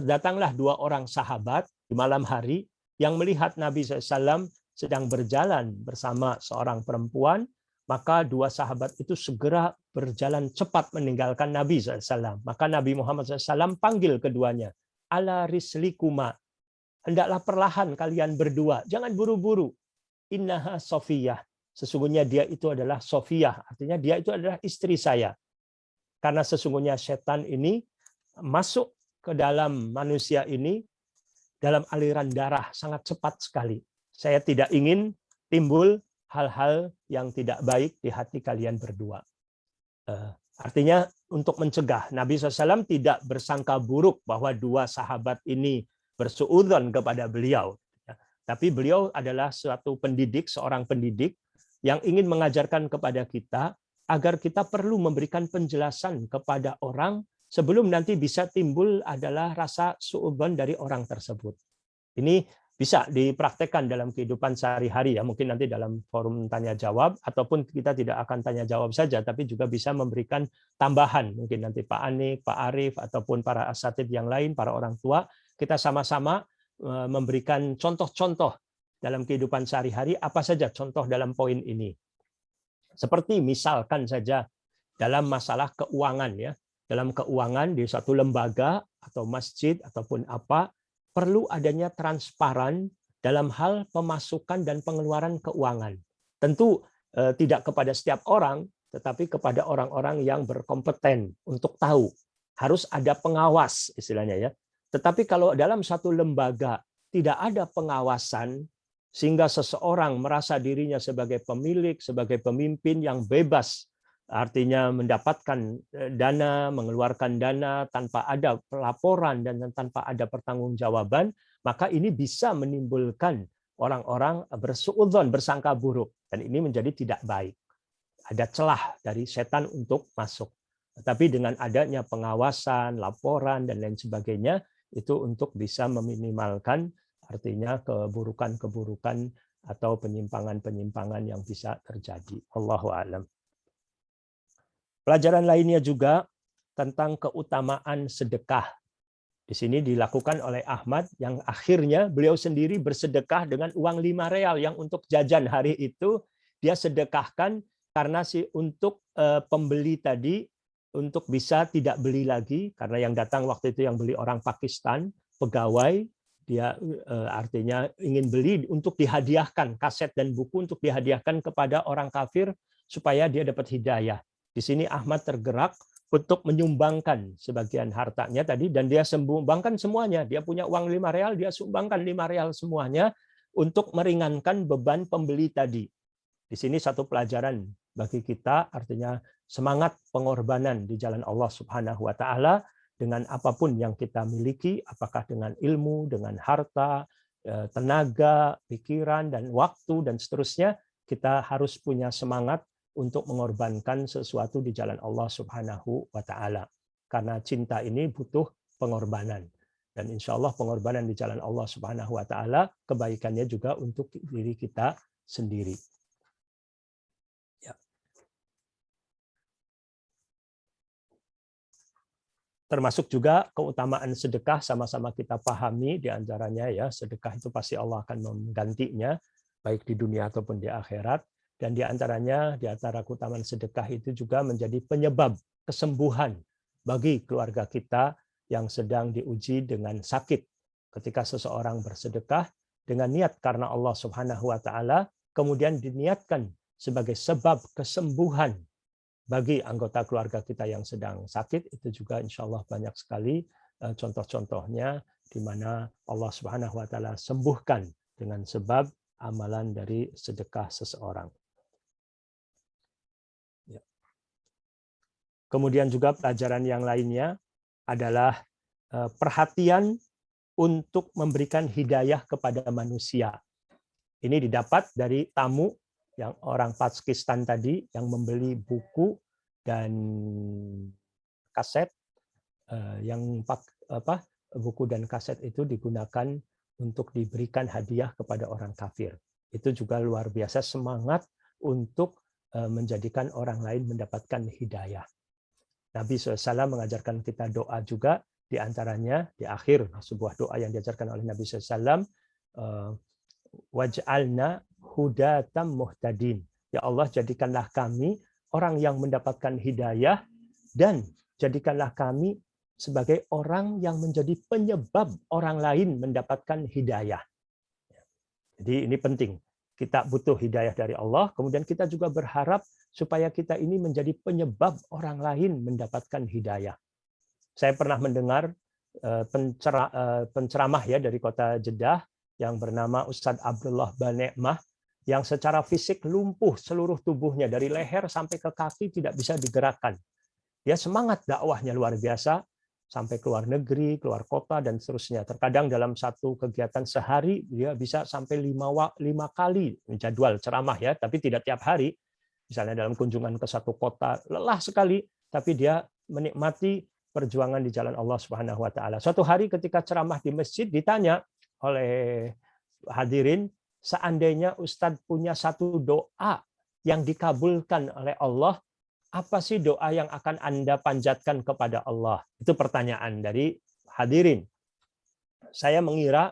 datanglah 2 orang sahabat di malam hari yang melihat Nabi SAW sedang berjalan bersama seorang perempuan, maka 2 sahabat itu segera berjalan cepat meninggalkan Nabi SAW. Maka Nabi Muhammad SAW panggil keduanya, ala rislikuma, hendaklah perlahan kalian berdua, jangan buru-buru. Innaha Sofiyah, sesungguhnya dia itu adalah Sofiyah, artinya dia itu adalah istri saya. Karena sesungguhnya setan ini masuk ke dalam manusia ini dalam aliran darah sangat cepat sekali. Saya tidak ingin timbul hal-hal yang tidak baik di hati kalian berdua. Artinya untuk mencegah, Nabi SAW tidak bersangka buruk bahwa 2 sahabat ini bersuudzon kepada beliau. Tapi beliau adalah suatu pendidik, seorang pendidik yang ingin mengajarkan kepada kita agar kita perlu memberikan penjelasan kepada orang sebelum nanti bisa timbul adalah rasa suudzon dari orang tersebut. Ini bisa dipraktekkan dalam kehidupan sehari-hari ya, mungkin nanti dalam forum tanya jawab, ataupun kita tidak akan tanya jawab saja, tapi juga bisa memberikan tambahan, mungkin nanti Pak Anik, Pak Arif, ataupun para asatidz yang lain, para orang tua, kita sama-sama memberikan contoh-contoh dalam kehidupan sehari-hari, apa saja contoh dalam poin ini. Seperti misalkan saja dalam masalah keuangan ya, dalam keuangan di suatu lembaga atau masjid ataupun apa, perlu adanya transparan dalam hal pemasukan dan pengeluaran keuangan. Tentu tidak kepada setiap orang, tetapi kepada orang-orang yang berkompeten untuk tahu. Harus ada pengawas istilahnya ya. Tetapi kalau dalam satu lembaga tidak ada pengawasan, sehingga seseorang merasa dirinya sebagai pemilik, sebagai pemimpin yang bebas, artinya mendapatkan dana, mengeluarkan dana tanpa ada pelaporan dan tanpa ada pertanggungjawaban, maka ini bisa menimbulkan orang-orang bersuudzon, bersangka buruk, dan ini menjadi tidak baik. Ada celah dari setan untuk masuk. Tapi dengan adanya pengawasan, laporan, dan lain sebagainya, itu untuk bisa meminimalkan artinya keburukan-keburukan atau penyimpangan-penyimpangan yang bisa terjadi. Allahu a'lam. Pelajaran lainnya juga tentang keutamaan sedekah. Di sini dilakukan oleh Ahmad yang akhirnya beliau sendiri bersedekah dengan uang 5 real yang untuk jajan hari itu dia sedekahkan karena untuk pembeli tadi untuk bisa tidak beli lagi karena yang datang waktu itu yang beli orang Pakistan, pegawai, dia artinya ingin beli untuk dihadiahkan kaset dan buku untuk dihadiahkan kepada orang kafir supaya dia dapat hidayah. Di sini Ahmad tergerak untuk menyumbangkan sebagian hartanya tadi dan dia sumbangkan semuanya. Dia punya uang 5 real, dia sumbangkan 5 real semuanya untuk meringankan beban pembeli tadi. Di sini satu pelajaran bagi kita, artinya semangat pengorbanan di jalan Allah Subhanahu wa taala dengan apapun yang kita miliki, apakah dengan ilmu, dengan harta, tenaga, pikiran dan waktu dan seterusnya, kita harus punya semangat untuk mengorbankan sesuatu di jalan Allah Subhanahu wa taala. Karena cinta ini butuh pengorbanan. Dan insya Allah pengorbanan di jalan Allah Subhanahu wa taala kebaikannya juga untuk diri kita sendiri. Ya. Termasuk juga keutamaan sedekah sama-sama kita pahami di antaranya ya, sedekah itu pasti Allah akan menggantinya baik di dunia ataupun di akhirat. Dan di antaranya, di antara keutamaan sedekah itu juga menjadi penyebab kesembuhan bagi keluarga kita yang sedang diuji dengan sakit. Ketika seseorang bersedekah dengan niat karena Allah Subhanahu wa taala, kemudian diniatkan sebagai sebab kesembuhan bagi anggota keluarga kita yang sedang sakit, itu juga insya Allah banyak sekali contoh-contohnya di mana Allah Subhanahu wa taala sembuhkan dengan sebab amalan dari sedekah seseorang. Kemudian juga pelajaran yang lainnya adalah perhatian untuk memberikan hidayah kepada manusia. Ini didapat dari tamu yang orang Pakistan tadi yang membeli buku dan kaset yang buku dan kaset itu digunakan untuk diberikan hadiah kepada orang kafir. Itu juga luar biasa semangat untuk menjadikan orang lain mendapatkan hidayah. Nabi SAW mengajarkan kita doa juga, di antaranya di akhir sebuah doa yang diajarkan oleh Nabi SAW, waj'alna hudatam muhtadin. Ya Allah, jadikanlah kami orang yang mendapatkan hidayah dan jadikanlah kami sebagai orang yang menjadi penyebab orang lain mendapatkan hidayah. Jadi ini penting. Kita butuh hidayah dari Allah, kemudian kita juga berharap supaya kita ini menjadi penyebab orang lain mendapatkan hidayah. Saya pernah mendengar penceramah ya dari kota Jeddah yang bernama Ustadz Abdullah Bane'mah yang secara fisik lumpuh seluruh tubuhnya dari leher sampai ke kaki tidak bisa digerakkan. Dia semangat dakwahnya luar biasa sampai keluar negeri, keluar kota dan seterusnya. Terkadang dalam satu kegiatan sehari dia bisa sampai 5 kali jadwal ceramah ya, tapi tidak tiap hari. Misalnya dalam kunjungan ke satu kota, lelah sekali, tapi dia menikmati perjuangan di jalan Allah Subhanahu wa taala. Suatu hari ketika ceramah di masjid ditanya oleh hadirin, seandainya Ustadz punya satu doa yang dikabulkan oleh Allah, apa sih doa yang akan Anda panjatkan kepada Allah? Itu pertanyaan dari hadirin. Saya mengira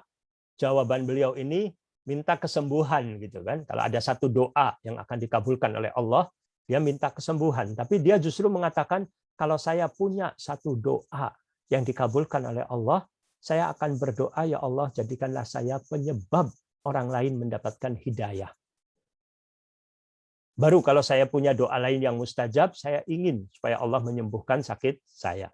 jawaban beliau ini minta kesembuhan gitu kan. Kalau ada satu doa yang akan dikabulkan oleh Allah, dia minta kesembuhan. Tapi dia justru mengatakan, kalau saya punya satu doa yang dikabulkan oleh Allah, saya akan berdoa, ya Allah, jadikanlah saya penyebab orang lain mendapatkan hidayah. Baru kalau saya punya doa lain yang mustajab, saya ingin supaya Allah menyembuhkan sakit saya.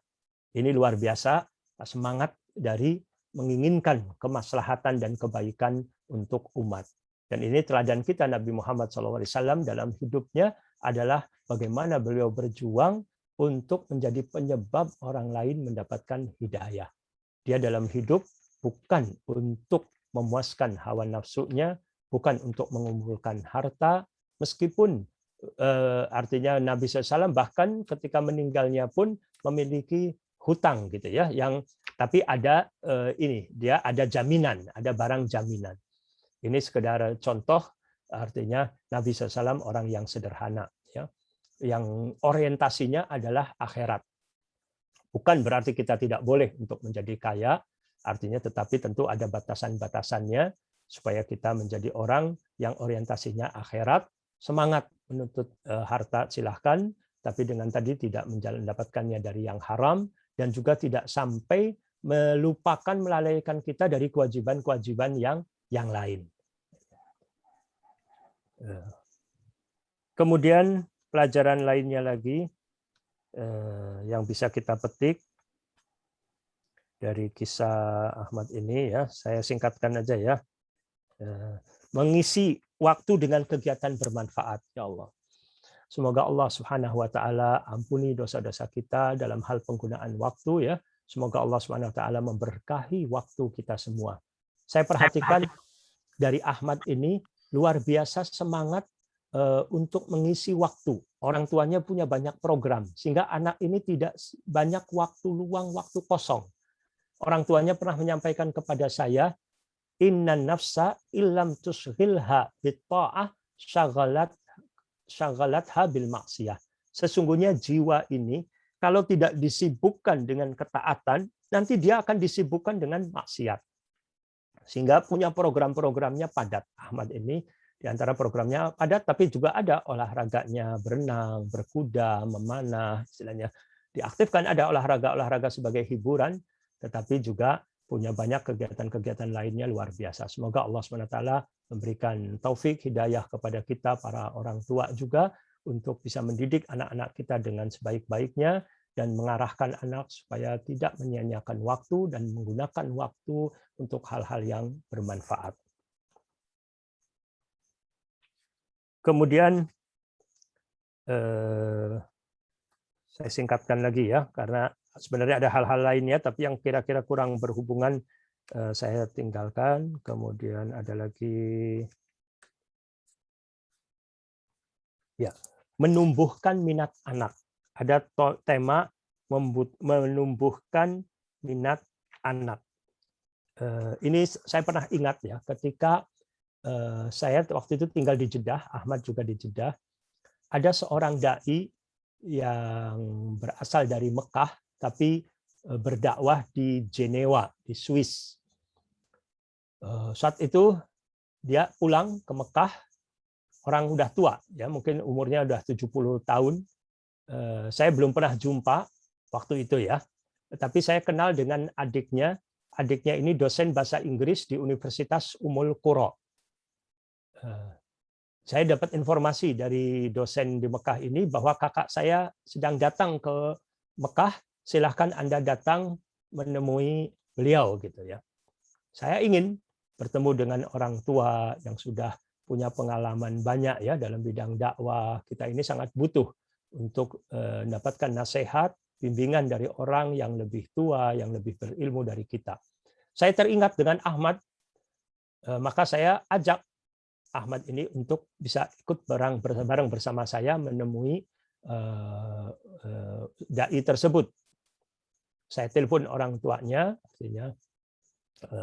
Ini luar biasa semangat dari menginginkan kemaslahatan dan kebaikan untuk umat. Dan ini teladan kita Nabi Muhammad SAW dalam hidupnya adalah bagaimana beliau berjuang untuk menjadi penyebab orang lain mendapatkan hidayah. Dia dalam hidup bukan untuk memuaskan hawa nafsunya, bukan untuk mengumpulkan harta, meskipun artinya Nabi SAW bahkan ketika meninggalnya pun memiliki hutang gitu ya, yang tapi ada dia ada jaminan, ada barang jaminan. Ini sekedar contoh, artinya Nabi SAW orang yang sederhana, ya, yang orientasinya adalah akhirat. Bukan berarti kita tidak boleh untuk menjadi kaya, artinya tetapi tentu ada batasan-batasannya supaya kita menjadi orang yang orientasinya akhirat, semangat menuntut harta silahkan, tapi dengan tadi tidak mendapatkannya dari yang haram, dan juga tidak sampai melupakan, melalaikan kita dari kewajiban-kewajiban yang lain. Kemudian pelajaran lainnya lagi yang bisa kita petik dari kisah Ahmad ini, ya, saya singkatkan aja ya. Mengisi waktu dengan kegiatan bermanfaat, ya Allah. Semoga Allah Subhanahu wa taala ampuni dosa-dosa kita dalam hal penggunaan waktu, ya. Semoga Allah Subhanahu wa taala memberkahi waktu kita semua. Saya perhatikan dari Ahmad ini luar biasa semangat untuk mengisi waktu. Orang tuanya punya banyak program, sehingga anak ini tidak banyak waktu luang, waktu kosong. Orang tuanya pernah menyampaikan kepada saya, innan nafsa illam tusghilha bitta'ah syaghalatha bil maksiyah. Sesungguhnya jiwa ini kalau tidak disibukkan dengan ketaatan, nanti dia akan disibukkan dengan maksiat. Sehingga punya program-programnya padat. Ahmad ini di antara programnya padat, tapi juga ada olahraganya, berenang, berkuda, memanah, istilahnya diaktifkan. Ada olahraga-olahraga sebagai hiburan, tetapi juga punya banyak kegiatan-kegiatan lainnya luar biasa. Semoga Allah SWT memberikan taufik, hidayah kepada kita, para orang tua juga, untuk bisa mendidik anak-anak kita dengan sebaik-baiknya, dan mengarahkan anak supaya tidak menyia-nyiakan waktu dan menggunakan waktu untuk hal-hal yang bermanfaat. Kemudian saya singkatkan lagi ya, karena sebenarnya ada hal-hal lainnya, tapi yang kira-kira kurang berhubungan saya tinggalkan. Kemudian ada lagi, ya, menumbuhkan minat anak. Ada tema menumbuhkan minat anak. Ini saya pernah ingat ya, ketika saya waktu itu tinggal di Jeddah, Ahmad juga di Jeddah, ada seorang dai yang berasal dari Mekah, tapi berdakwah di Jenewa, di Swiss. Saat itu dia pulang ke Mekah, orang udah tua, ya, mungkin umurnya udah 70 tahun. Saya belum pernah jumpa waktu itu ya, tapi saya kenal dengan adiknya. Adiknya ini dosen bahasa Inggris di Universitas Ummul Qura. Saya dapat informasi dari dosen di Mekah ini bahwa kakak saya sedang datang ke Mekah, silahkan Anda datang menemui beliau gitu ya. Saya ingin bertemu dengan orang tua yang sudah punya pengalaman banyak ya dalam bidang dakwah. Kita ini sangat butuh untuk mendapatkan nasihat, bimbingan dari orang yang lebih tua, yang lebih berilmu dari kita. Saya teringat dengan Ahmad, maka saya ajak Ahmad ini untuk bisa ikut bareng bersama saya menemui dai tersebut. Saya telepon orang tuanya, artinya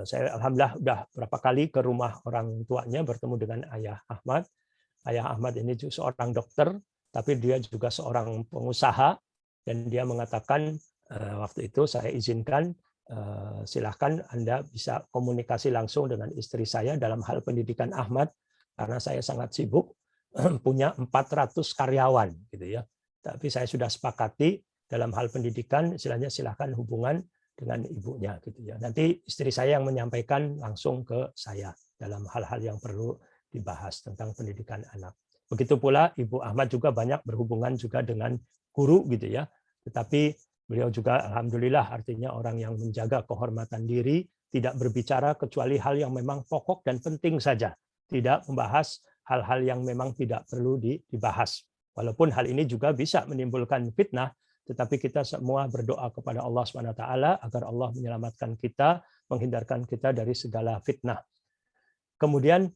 saya alhamdulillah udah berapa kali ke rumah orang tuanya bertemu dengan ayah Ahmad. Ayah Ahmad ini juga seorang dokter, tapi dia juga seorang pengusaha, dan dia mengatakan waktu itu saya izinkan silahkan Anda bisa komunikasi langsung dengan istri saya dalam hal pendidikan Ahmad, karena saya sangat sibuk, punya 400 karyawan gitu ya. Tapi saya sudah sepakati dalam hal pendidikan, istilahnya silahkan hubungan dengan ibunya gitu ya. Nanti istri saya yang menyampaikan langsung ke saya dalam hal-hal yang perlu dibahas tentang pendidikan anak. Begitu pula Ibu Ahmad juga banyak berhubungan juga dengan guru gitu ya. Tetapi beliau juga alhamdulillah artinya orang yang menjaga kehormatan diri, tidak berbicara kecuali hal yang memang pokok dan penting saja. Tidak membahas hal-hal yang memang tidak perlu dibahas. Walaupun hal ini juga bisa menimbulkan fitnah, tetapi kita semua berdoa kepada Allah SWT agar Allah menyelamatkan kita, menghindarkan kita dari segala fitnah. Kemudian,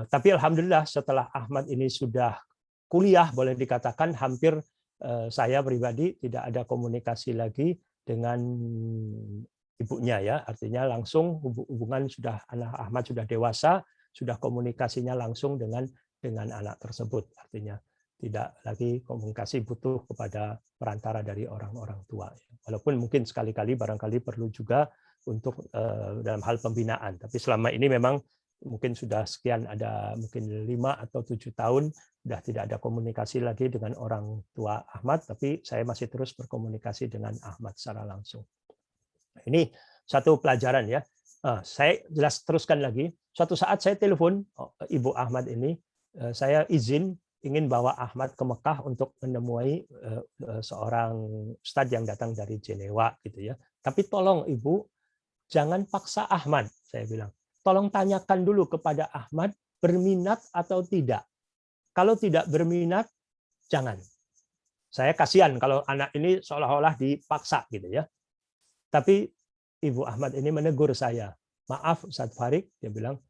tapi alhamdulillah setelah Ahmad ini sudah kuliah boleh dikatakan hampir saya pribadi tidak ada komunikasi lagi dengan ibunya ya, artinya langsung hubungan sudah anak Ahmad sudah dewasa, sudah komunikasinya langsung dengan anak tersebut, artinya tidak lagi komunikasi butuh kepada perantara dari orang-orang tua. Walaupun mungkin sekali-kali barangkali perlu juga untuk dalam hal pembinaan, tapi selama ini memang mungkin sudah sekian, ada mungkin 5 atau 7 tahun sudah tidak ada komunikasi lagi dengan orang tua Ahmad, tapi saya masih terus berkomunikasi dengan Ahmad secara langsung. Ini satu pelajaran ya. Saya teruskan lagi. Suatu saat saya telepon Ibu Ahmad ini, saya izin ingin bawa Ahmad ke Mekah untuk menemui seorang ustadz yang datang dari Jenewa gitu ya. Tapi tolong Ibu, jangan paksa Ahmad, saya bilang. Tolong tanyakan dulu kepada Ahmad berminat atau tidak. Kalau tidak berminat, jangan. Saya kasihan kalau anak ini seolah-olah dipaksa gitu ya. Tapi Ibu Ahmad ini menegur saya. Maaf Ustadz Farid, dia bilang,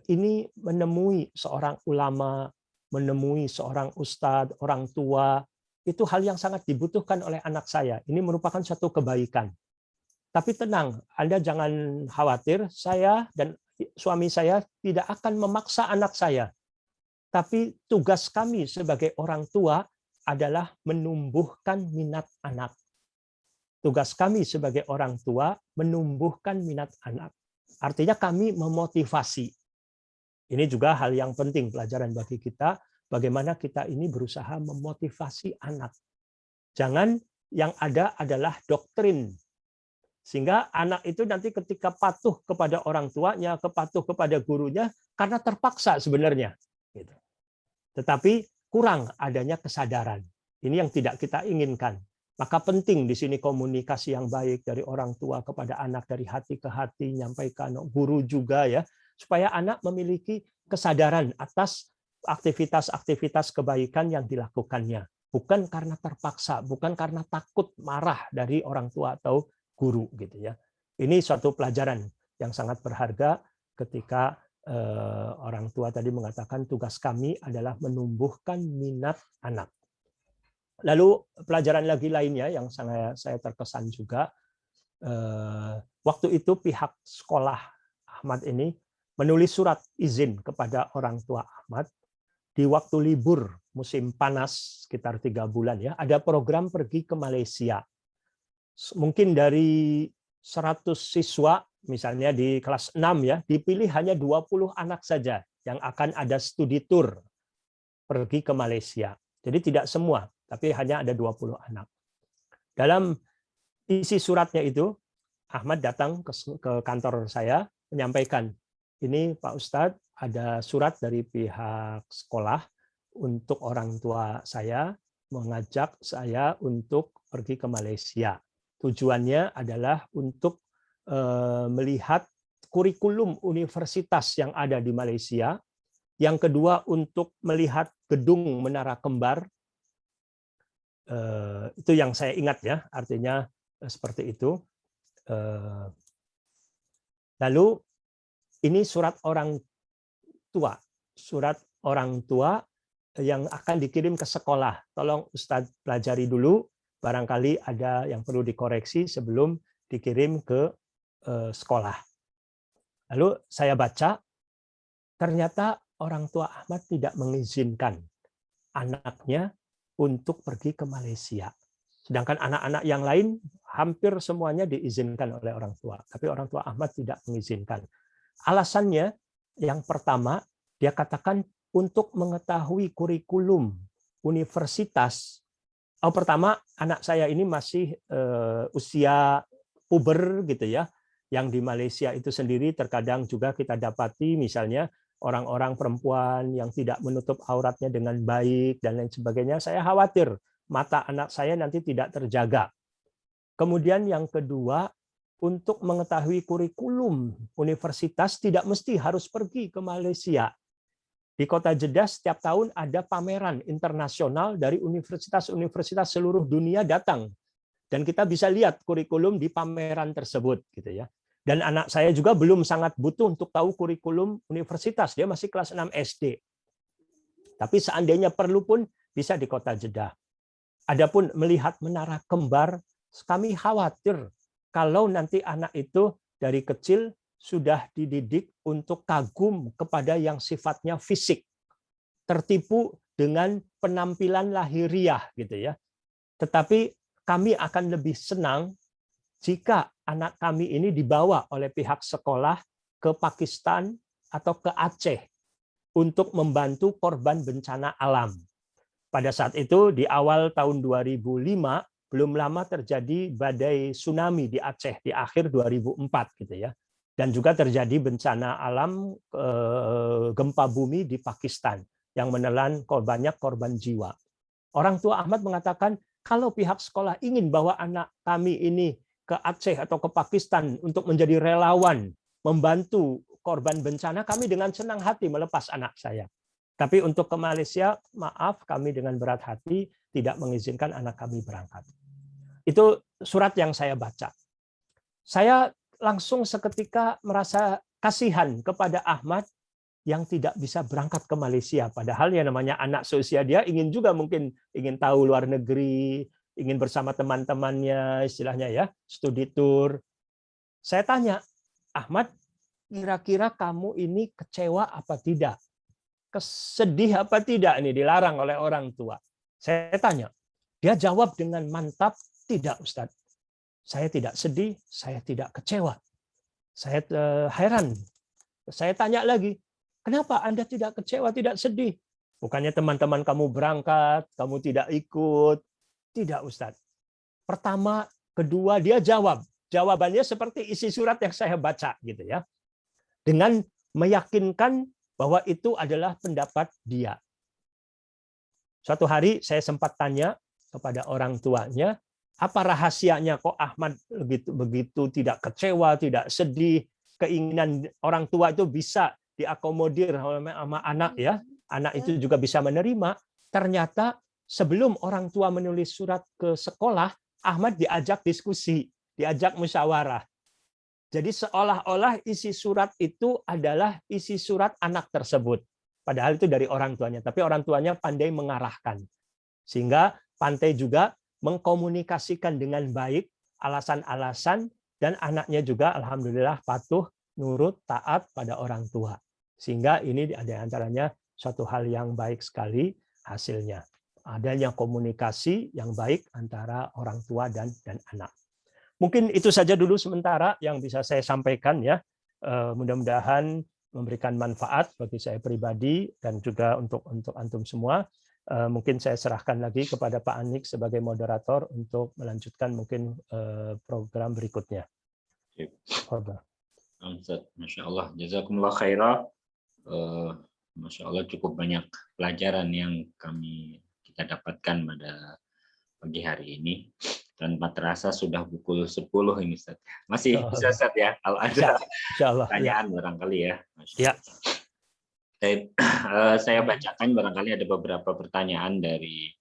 ini menemui seorang ulama, menemui seorang ustadz, orang tua, itu hal yang sangat dibutuhkan oleh anak saya. Ini merupakan satu kebaikan. Tapi tenang, Anda jangan khawatir, saya dan suami saya tidak akan memaksa anak saya. Tapi tugas kami sebagai orang tua adalah menumbuhkan minat anak. Tugas kami sebagai orang tua menumbuhkan minat anak. Artinya kami memotivasi. Ini juga hal yang penting, pelajaran bagi kita, bagaimana kita ini berusaha memotivasi anak. Jangan yang ada adalah doktrin. Sehingga anak itu nanti ketika patuh kepada orang tuanya, patuh kepada gurunya, karena terpaksa sebenarnya. Tetapi kurang adanya kesadaran. Ini yang tidak kita inginkan. Maka penting di sini komunikasi yang baik dari orang tua kepada anak, dari hati ke hati, nyampaikan guru juga ya, supaya anak memiliki kesadaran atas aktivitas-aktivitas kebaikan yang dilakukannya. Bukan karena terpaksa, bukan karena takut marah dari orang tua atau guru gitu ya. Ini suatu pelajaran yang sangat berharga ketika orang tua tadi mengatakan tugas kami adalah menumbuhkan minat anak. Lalu pelajaran lagi lainnya yang saya terkesan juga, waktu itu pihak sekolah Ahmad ini menulis surat izin kepada orang tua Ahmad di waktu libur musim panas sekitar 3 bulan ya, ada program pergi ke Malaysia. Mungkin dari 100 siswa misalnya di kelas 6 ya, dipilih hanya 20 anak saja yang akan ada studi tour pergi ke Malaysia. Jadi tidak semua, tapi hanya ada 20 anak. Dalam isi suratnya itu, Ahmad datang ke kantor saya menyampaikan, ini Pak Ustadz, ada surat dari pihak sekolah untuk orang tua saya mengajak saya untuk pergi ke Malaysia. Tujuannya adalah untuk melihat kurikulum universitas yang ada di Malaysia. Yang kedua untuk melihat gedung Menara Kembar. Itu yang saya ingat ya, artinya seperti itu. Lalu ini surat orang tua yang akan dikirim ke sekolah. Tolong Ustadz pelajari dulu, barangkali ada yang perlu dikoreksi sebelum dikirim ke sekolah. Lalu saya baca, ternyata orang tua Ahmad tidak mengizinkan anaknya untuk pergi ke Malaysia. Sedangkan anak-anak yang lain hampir semuanya diizinkan oleh orang tua. Tapi orang tua Ahmad tidak mengizinkan. Alasannya yang pertama, dia katakan untuk mengetahui kurikulum universitas. Pertama, anak saya ini masih usia puber gitu ya. Yang di Malaysia itu sendiri terkadang juga kita dapati misalnya orang-orang perempuan yang tidak menutup auratnya dengan baik dan lain sebagainya. Saya khawatir mata anak saya nanti tidak terjaga. Kemudian yang kedua, untuk mengetahui kurikulum universitas tidak mesti harus pergi ke Malaysia. Di Kota Jeddah setiap tahun ada pameran internasional dari universitas-universitas seluruh dunia datang. Dan kita bisa lihat kurikulum di pameran tersebut gitu ya. Dan anak saya juga belum sangat butuh untuk tahu kurikulum universitas, dia masih kelas 6 SD. Tapi seandainya perlu pun bisa di kota Jeddah. Adapun melihat menara kembar, kami khawatir kalau nanti anak itu dari kecil sudah dididik untuk kagum kepada yang sifatnya fisik, tertipu dengan penampilan lahiriah gitu ya. Tetapi kami akan lebih senang jika anak kami ini dibawa oleh pihak sekolah ke Pakistan atau ke Aceh untuk membantu korban bencana alam. Pada saat itu di awal tahun 2005 belum lama terjadi badai tsunami di Aceh di akhir 2004 gitu ya. Dan juga terjadi bencana alam gempa bumi di Pakistan yang menelan banyak korban jiwa. Orang tua Ahmad mengatakan kalau pihak sekolah ingin bawa anak kami ini ke Aceh atau ke Pakistan untuk menjadi relawan membantu korban bencana, kami dengan senang hati melepas anak saya. Tapi untuk ke Malaysia, maaf, kami dengan berat hati tidak mengizinkan anak kami berangkat. Itu surat yang saya baca. Saya langsung seketika merasa kasihan kepada Ahmad yang tidak bisa berangkat ke Malaysia. Padahal yang namanya anak seusia dia ingin juga mungkin ingin tahu luar negeri, ingin bersama teman-temannya, istilahnya ya, studi tour. Saya tanya, Ahmad, kira-kira kamu ini kecewa apa tidak? Sedih apa tidak ini dilarang oleh orang tua? Saya tanya. Dia jawab dengan mantap, tidak Ustadz. Saya tidak sedih, saya tidak kecewa. Saya heran. Saya tanya lagi, kenapa Anda tidak kecewa, tidak sedih? Bukannya teman-teman kamu berangkat, kamu tidak ikut? Tidak Ustadz. Pertama, kedua, dia jawab. Jawabannya seperti isi surat yang saya baca gitu ya. Dengan meyakinkan bahwa itu adalah pendapat dia. Suatu hari saya sempat tanya kepada orang tuanya, apa rahasianya kok Ahmad begitu tidak kecewa, tidak sedih, keinginan orang tua itu bisa diakomodir sama anak ya, anak itu juga bisa menerima. Ternyata sebelum orang tua menulis surat ke sekolah, Ahmad diajak diskusi, diajak musyawarah. Jadi seolah-olah isi surat itu adalah isi surat anak tersebut. Padahal itu dari orang tuanya. Tapi orang tuanya pandai mengarahkan. Sehingga pandai juga mengkomunikasikan dengan baik alasan-alasan dan anaknya juga alhamdulillah patuh, nurut, taat pada orang tua. Sehingga ini ada antaranya suatu hal yang baik sekali hasilnya. Adanya komunikasi yang baik antara orang tua dan anak. Mungkin itu saja dulu sementara yang bisa saya sampaikan ya. Mudah-mudahan memberikan manfaat bagi saya pribadi dan juga untuk antum semua. Mungkin saya serahkan lagi kepada Pak Anik sebagai moderator untuk melanjutkan mungkin program berikutnya. Masya Allah, jazakumullah khairah. Masya Allah cukup banyak pelajaran yang kita dapatkan pada pagi hari ini. Tanpa terasa sudah pukul 10 ini Ustaz. Masih bisa Ustaz ya kalau ada pertanyaan barangkali ya. Ya. Saya bacakan barangkali ada beberapa pertanyaan dari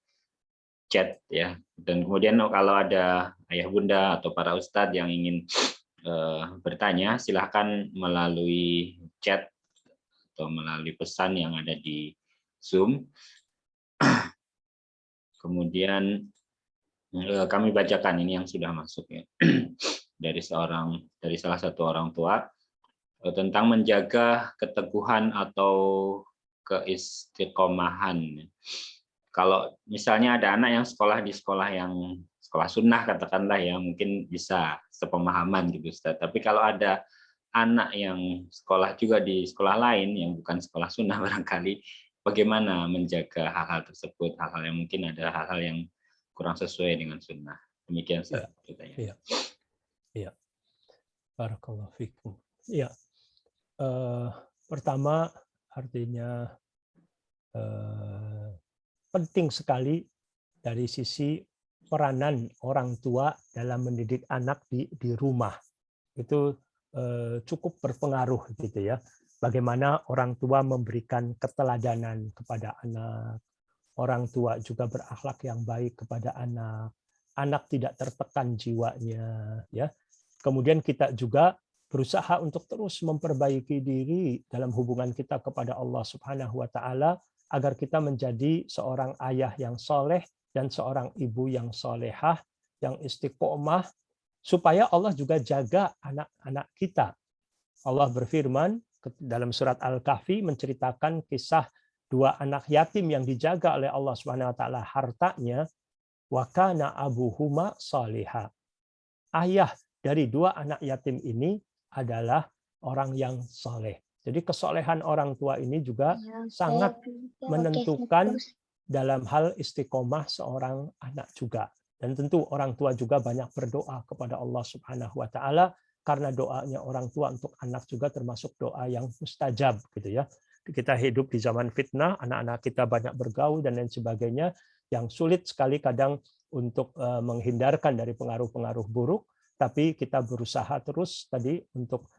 chat ya. Dan kemudian kalau ada ayah bunda atau para ustadz yang ingin bertanya, silahkan melalui chat atau melalui pesan yang ada di Zoom. Kemudian kami bacakan ini yang sudah masuk ya dari salah satu orang tua tentang menjaga keteguhan atau keistiqomahan. Kalau misalnya ada anak yang sekolah di sekolah sunnah katakanlah ya, mungkin bisa sepemahaman gitu Ustaz. Tapi kalau ada anak yang sekolah juga di sekolah lain yang bukan sekolah sunnah barangkali, bagaimana menjaga hal-hal tersebut, hal-hal yang mungkin ada hal-hal yang kurang sesuai dengan sunnah. Demikian Ustaz. Iya. Barakallahu fikum. Iya. Pertama artinya penting sekali dari sisi peranan orang tua dalam mendidik anak di rumah. Itu cukup berpengaruh gitu ya. Bagaimana orang tua memberikan keteladanan kepada anak. Orang tua juga berakhlak yang baik kepada anak. Anak tidak tertekan jiwanya ya. Kemudian kita juga berusaha untuk terus memperbaiki diri dalam hubungan kita kepada Allah Subhanahu wa taala agar kita menjadi seorang ayah yang soleh dan seorang ibu yang solehah, yang istiqomah, supaya Allah juga jaga anak-anak kita. Allah berfirman dalam surat Al-Kahfi menceritakan kisah dua anak yatim yang dijaga oleh Allah Subhanahu wa taala hartanya, wa kana abuhuma shaliha. Ayah dari dua anak yatim ini adalah orang yang soleh. Jadi kesolehan orang tua ini juga sangat menentukan dalam hal istiqomah seorang anak juga. Dan tentu orang tua juga banyak berdoa kepada Allah Subhanahu wa taala, karena doanya orang tua untuk anak juga termasuk doa yang mustajab gitu ya. Kita hidup di zaman fitnah, anak-anak kita banyak bergaul dan lain sebagainya, yang sulit sekali kadang untuk menghindarkan dari pengaruh-pengaruh buruk, tapi kita berusaha terus tadi untuk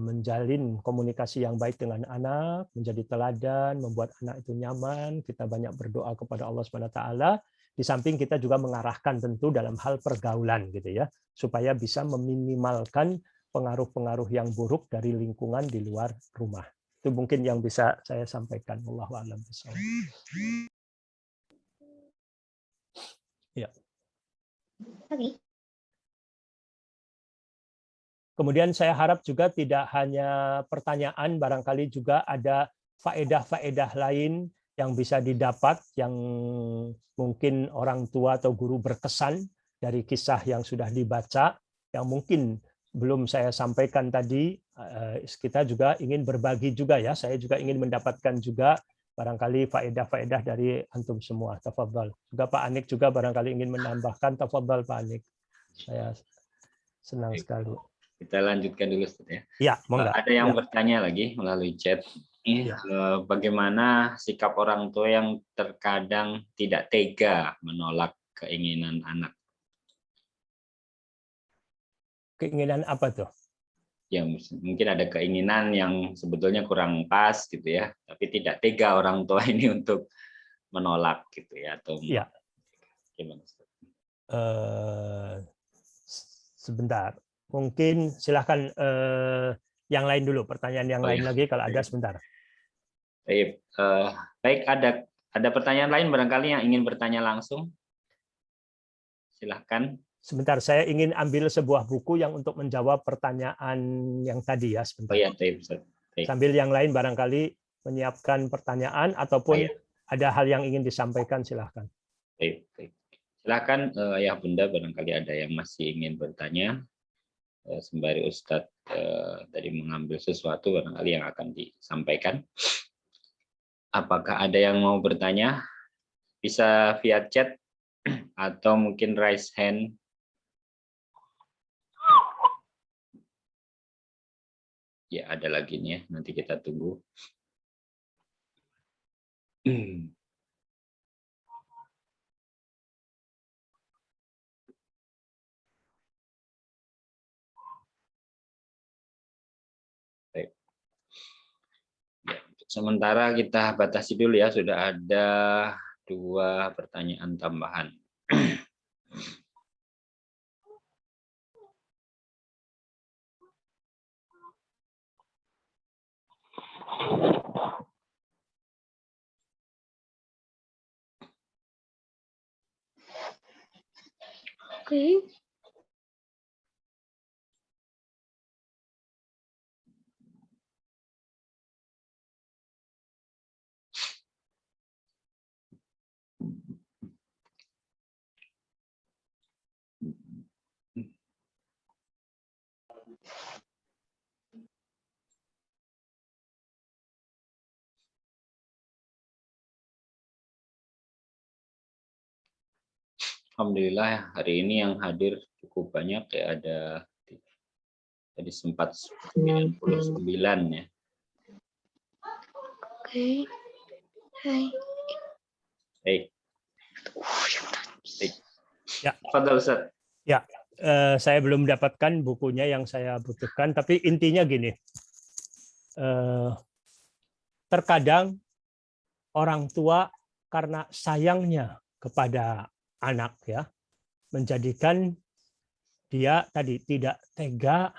menjalin komunikasi yang baik dengan anak, menjadi teladan, membuat anak itu nyaman. Kita banyak berdoa kepada Allah Subhanahu wa taala. Di samping kita juga mengarahkan tentu dalam hal pergaulan gitu ya, supaya bisa meminimalkan pengaruh-pengaruh yang buruk dari lingkungan di luar rumah. Itu mungkin yang bisa saya sampaikan. Wallahu a'lam bishawab. Ya. Oke. Kemudian saya harap juga tidak hanya pertanyaan, barangkali juga ada faedah-faedah lain yang bisa didapat, yang mungkin orang tua atau guru berkesan dari kisah yang sudah dibaca, yang mungkin belum saya sampaikan tadi. Kita juga ingin berbagi juga ya, saya juga ingin mendapatkan juga barangkali faedah-faedah dari antum semua. Tafadhal. Juga Pak Anik juga barangkali ingin menambahkan. Tafadhal Pak Anik. Saya senang sekali. Kita lanjutkan dulu, Ustaz ya. Ya, monggo. Ada yang Ya. bertanya lagi melalui chat. Ya. Bagaimana sikap orang tua yang terkadang tidak tega menolak keinginan anak? Keinginan apa tuh? Ya, mungkin ada keinginan yang sebetulnya kurang pas gitu ya, tapi tidak tega orang tua ini untuk menolak gitu ya, atau ya. Gimana? Sebentar, mungkin silahkan yang lain dulu, pertanyaan yang lain lagi kalau ada, sebentar. Baik, ada pertanyaan lain barangkali yang ingin bertanya langsung? Silahkan. Sebentar, saya ingin ambil sebuah buku yang untuk menjawab pertanyaan yang tadi ya, sebentar. Oh ya, baik. Sambil yang lain barangkali menyiapkan pertanyaan ataupun ada hal yang ingin disampaikan, silahkan. Baik. Silahkan Ayah Bunda, barangkali ada yang masih ingin bertanya sembari Ustadz tadi mengambil sesuatu barangkali yang akan disampaikan. Apakah ada yang mau bertanya? Bisa via chat atau mungkin raise hand. Ya, ada lagi nih ya, nanti kita tunggu. Baik. Ya, sementara kita batasi dulu ya, sudah ada 2 pertanyaan tambahan. Oke. Alhamdulillah hari ini yang hadir cukup banyak ya, ada tadi sempat 99 ya. Oke. Hai. Baik. Ya. Fadhal Ustaz. Ya, saya belum mendapatkan bukunya yang saya butuhkan, tapi intinya gini. Terkadang orang tua karena sayangnya kepada anak ya, menjadikan dia tadi tidak tega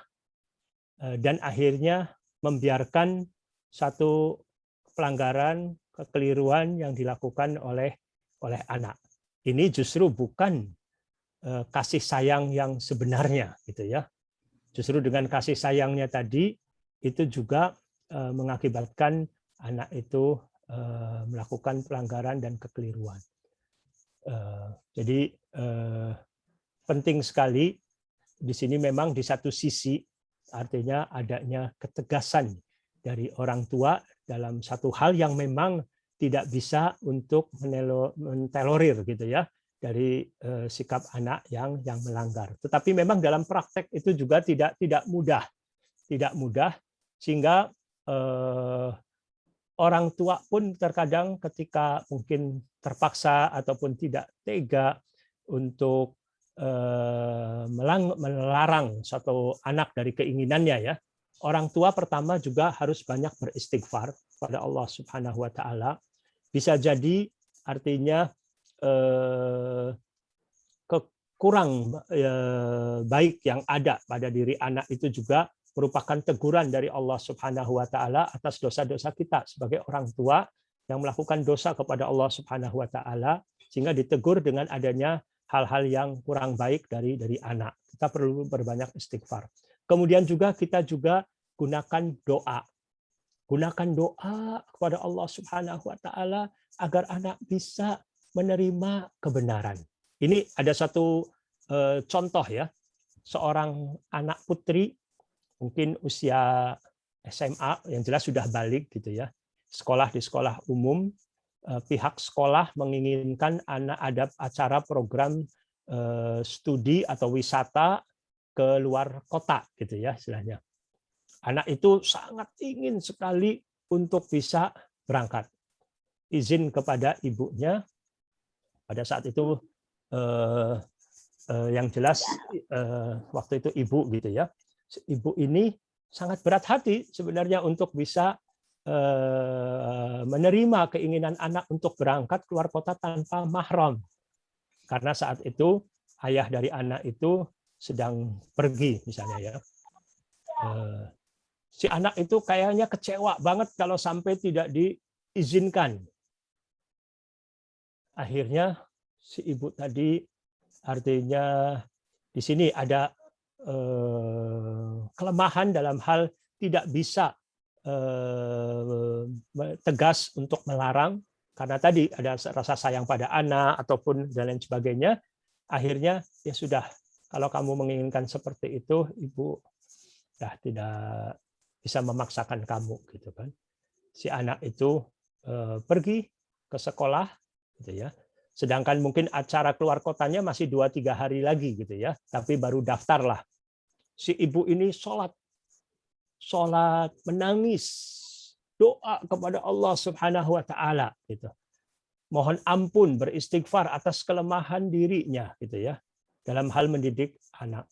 dan akhirnya membiarkan satu pelanggaran, kekeliruan yang dilakukan oleh anak. Ini justru bukan kasih sayang yang sebenarnya, gitu ya. Justru dengan kasih sayangnya tadi itu juga mengakibatkan anak itu melakukan pelanggaran dan kekeliruan. Jadi penting sekali di sini memang di satu sisi artinya adanya ketegasan dari orang tua dalam satu hal yang memang tidak bisa untuk mentolerir gitu ya dari sikap anak yang melanggar. Tetapi memang dalam praktek itu juga tidak mudah sehingga orang tua pun terkadang ketika mungkin terpaksa ataupun tidak tega untuk melarang suatu anak dari keinginannya ya. Orang tua pertama juga harus banyak beristighfar pada Allah Subhanahu wa taala. Bisa jadi artinya kurang baik yang ada pada diri anak itu juga merupakan teguran dari Allah Subhanahu wa taala atas dosa-dosa kita sebagai orang tua yang melakukan dosa kepada Allah Subhanahu wa taala sehingga ditegur dengan adanya hal-hal yang kurang baik dari anak. Kita perlu berbanyak istighfar. Kemudian juga kita juga gunakan doa. Gunakan doa kepada Allah Subhanahu wa taala agar anak bisa menerima kebenaran. Ini ada satu contoh ya. Seorang anak putri mungkin usia SMA yang jelas sudah balik gitu ya. Sekolah di sekolah umum, pihak sekolah menginginkan anak ada acara program studi atau wisata ke luar kota gitu ya istilahnya. Anak itu sangat ingin sekali untuk bisa berangkat. Izin kepada ibunya. Pada saat itu yang jelas waktu itu ibu gitu ya. Ibu ini sangat berat hati sebenarnya untuk bisa menerima keinginan anak untuk berangkat keluar kota tanpa mahram. Karena saat itu ayah dari anak itu sedang pergi misalnya ya. Si anak itu kayaknya kecewa banget kalau sampai tidak diizinkan. Akhirnya si ibu tadi artinya di sini ada kelemahan dalam hal tidak bisa tegas untuk melarang karena tadi ada rasa sayang pada anak ataupun dan lain sebagainya. Akhirnya ya sudah, kalau kamu menginginkan seperti itu, ibu ya tidak bisa memaksakan kamu gitu kan. Si anak itu pergi ke sekolah gitu ya. Sedangkan mungkin acara keluar kotanya masih 2-3 hari lagi gitu ya, tapi baru daftar lah. Si ibu ini sholat, menangis, doa kepada Allah Subhanahu wa taala gitu. Mohon ampun, beristighfar atas kelemahan dirinya gitu ya dalam hal mendidik anak.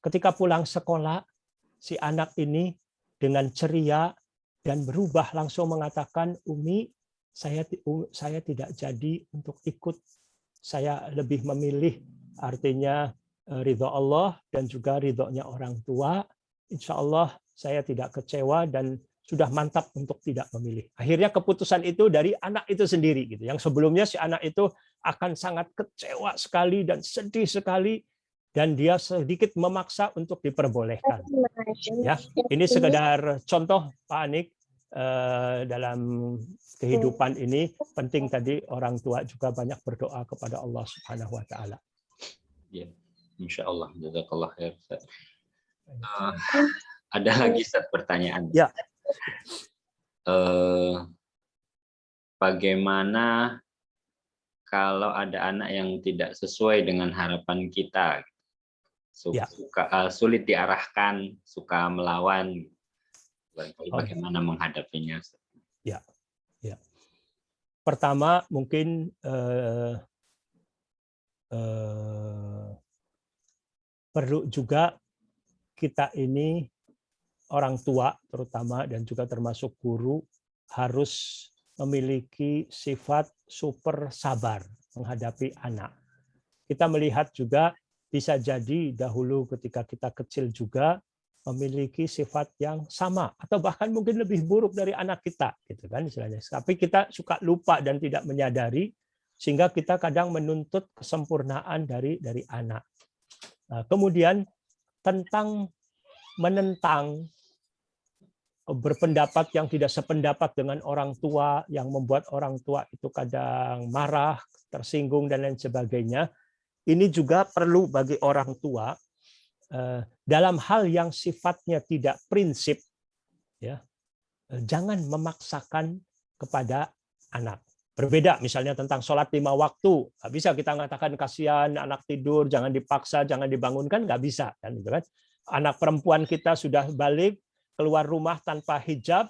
Ketika pulang sekolah, si anak ini dengan ceria dan berubah langsung mengatakan, "Umi, saya tidak jadi untuk ikut. Saya lebih memilih artinya ridho Allah dan juga ridhonya orang tua. Insya Allah saya tidak kecewa dan sudah mantap untuk tidak memilih." Akhirnya keputusan itu dari anak itu sendiri gitu. Yang sebelumnya si anak itu akan sangat kecewa sekali dan sedih sekali dan dia sedikit memaksa untuk diperbolehkan. Ya, ini sekedar contoh Pak Anik dalam kehidupan ini penting tadi orang tua juga banyak berdoa kepada Allah Subhanahu wa taala. Ya, insya Allah. Jazakallah khair. Ada lagi Ustaz pertanyaan. Ya. Bagaimana kalau ada anak yang tidak sesuai dengan harapan kita, sulit diarahkan, suka melawan, bagaimana menghadapinya? Ya. Pertama mungkin perlu juga kita ini orang tua terutama dan juga termasuk guru harus memiliki sifat super sabar menghadapi anak. Kita melihat juga bisa jadi dahulu ketika kita kecil juga memiliki sifat yang sama atau bahkan mungkin lebih buruk dari anak kita, gitu kan istilahnya. Tapi kita suka lupa dan tidak menyadari, sehingga kita kadang menuntut kesempurnaan dari anak. Nah, kemudian tentang menentang berpendapat yang tidak sependapat dengan orang tua, yang membuat orang tua itu kadang marah, tersinggung dan lain sebagainya. Ini juga perlu bagi orang tua dalam hal yang sifatnya tidak prinsip, ya, jangan memaksakan kepada anak. Berbeda misalnya tentang sholat 5 waktu, nggak bisa kita mengatakan kasihan anak tidur, jangan dipaksa, jangan dibangunkan, nggak bisa kan, gitu kan. Anak perempuan kita sudah balik keluar rumah tanpa hijab,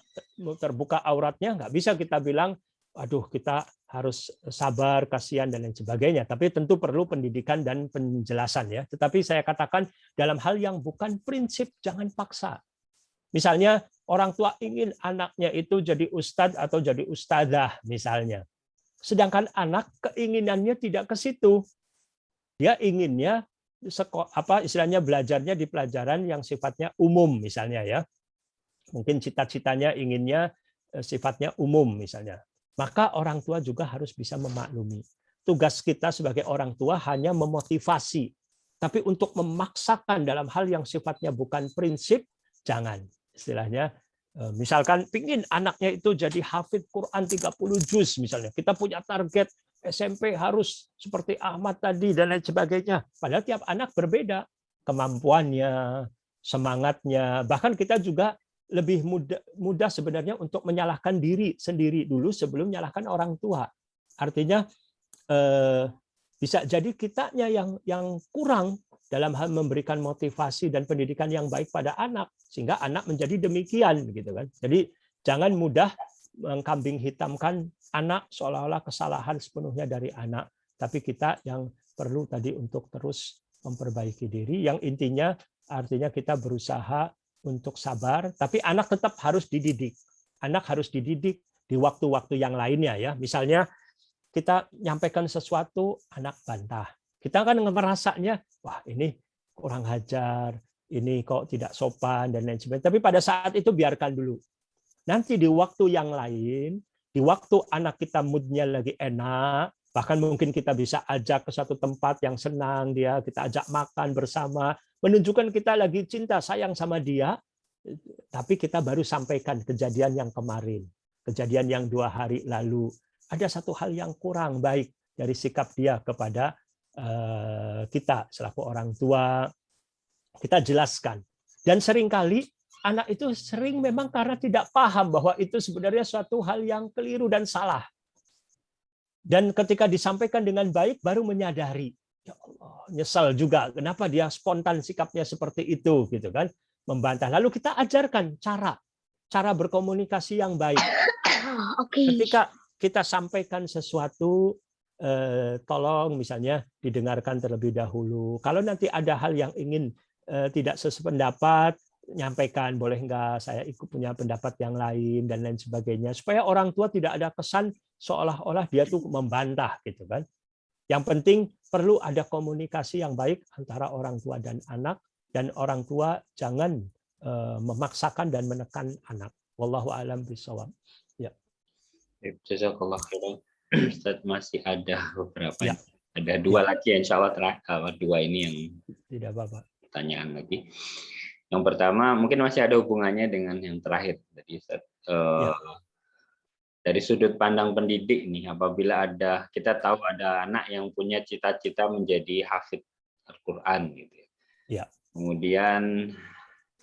terbuka auratnya, nggak bisa kita bilang, aduh kita harus sabar, kasihan dan lain sebagainya. Tapi tentu perlu pendidikan dan penjelasan ya. Tetapi saya katakan dalam hal yang bukan prinsip jangan paksa. Misalnya orang tua ingin anaknya itu jadi ustadz atau jadi ustadzah misalnya. Sedangkan anak keinginannya tidak ke situ. Dia inginnya istilahnya belajarnya di pelajaran yang sifatnya umum misalnya ya. Mungkin cita-citanya inginnya sifatnya umum misalnya. Maka orang tua juga harus bisa memaklumi. Tugas kita sebagai orang tua hanya memotivasi. Tapi untuk memaksakan dalam hal yang sifatnya bukan prinsip, jangan. Istilahnya, misalkan pingin anaknya itu jadi hafid Quran 30 juz misalnya. Kita punya target SMP harus seperti Ahmad tadi dan lain sebagainya. Padahal tiap anak berbeda. Kemampuannya, semangatnya. Bahkan kita juga lebih mudah sebenarnya untuk menyalahkan diri sendiri dulu sebelum menyalahkan orang tua. Artinya bisa jadi kitanya yang kurang dalam hal memberikan motivasi dan pendidikan yang baik pada anak sehingga anak menjadi demikian gitu kan. Jadi jangan mudah mengkambing hitamkan anak seolah-olah kesalahan sepenuhnya dari anak, tapi kita yang perlu tadi untuk terus memperbaiki diri yang intinya artinya kita berusaha untuk sabar, tapi anak tetap harus dididik. Anak harus dididik di waktu-waktu yang lainnya ya. Misalnya kita nyampaikan sesuatu, anak bantah. Kita kan merasanya, wah ini kurang ajar, ini kok tidak sopan dan lain sebagainya. Tapi pada saat itu biarkan dulu. Nanti di waktu yang lain, di waktu anak kita moodnya lagi enak, bahkan mungkin kita bisa ajak ke satu tempat yang senang dia, kita ajak makan bersama, menunjukkan kita lagi cinta sayang sama dia, tapi kita baru sampaikan kejadian yang kemarin, kejadian yang 2 hari lalu. Ada satu hal yang kurang baik dari sikap dia kepada kita selaku orang tua, kita jelaskan. Dan seringkali anak itu sering memang karena tidak paham bahwa itu sebenarnya suatu hal yang keliru dan salah. Dan ketika disampaikan dengan baik baru menyadari, ya Allah, nyesal juga kenapa dia spontan sikapnya seperti itu gitu kan, membantah. Lalu kita ajarkan cara berkomunikasi yang baik. Ketika kita sampaikan sesuatu, tolong misalnya didengarkan terlebih dahulu. Kalau nanti ada hal yang ingin tidak sependapat, nyampaikan, boleh nggak saya ikut punya pendapat yang lain dan lain sebagainya, supaya orang tua tidak ada kesan seolah-olah dia tuh membantah gitu kan. Yang penting perlu ada komunikasi yang baik antara orang tua dan anak, dan orang tua jangan memaksakan dan menekan anak. Wallahu a'lam bishawab. Ya. Jazakallah khairan. Ustaz, masih ada beberapa. Ya. Ada 2 lagi insya Allah terakhir. 2 ini yang tidak apa-apa. Pertanyaan lagi. Yang pertama mungkin masih ada hubungannya dengan yang terakhir. Jadi Ustaz, dari sudut pandang pendidik nih, apabila kita tahu ada anak yang punya cita-cita menjadi hafid Al-Quran gitu ya. Ya. Kemudian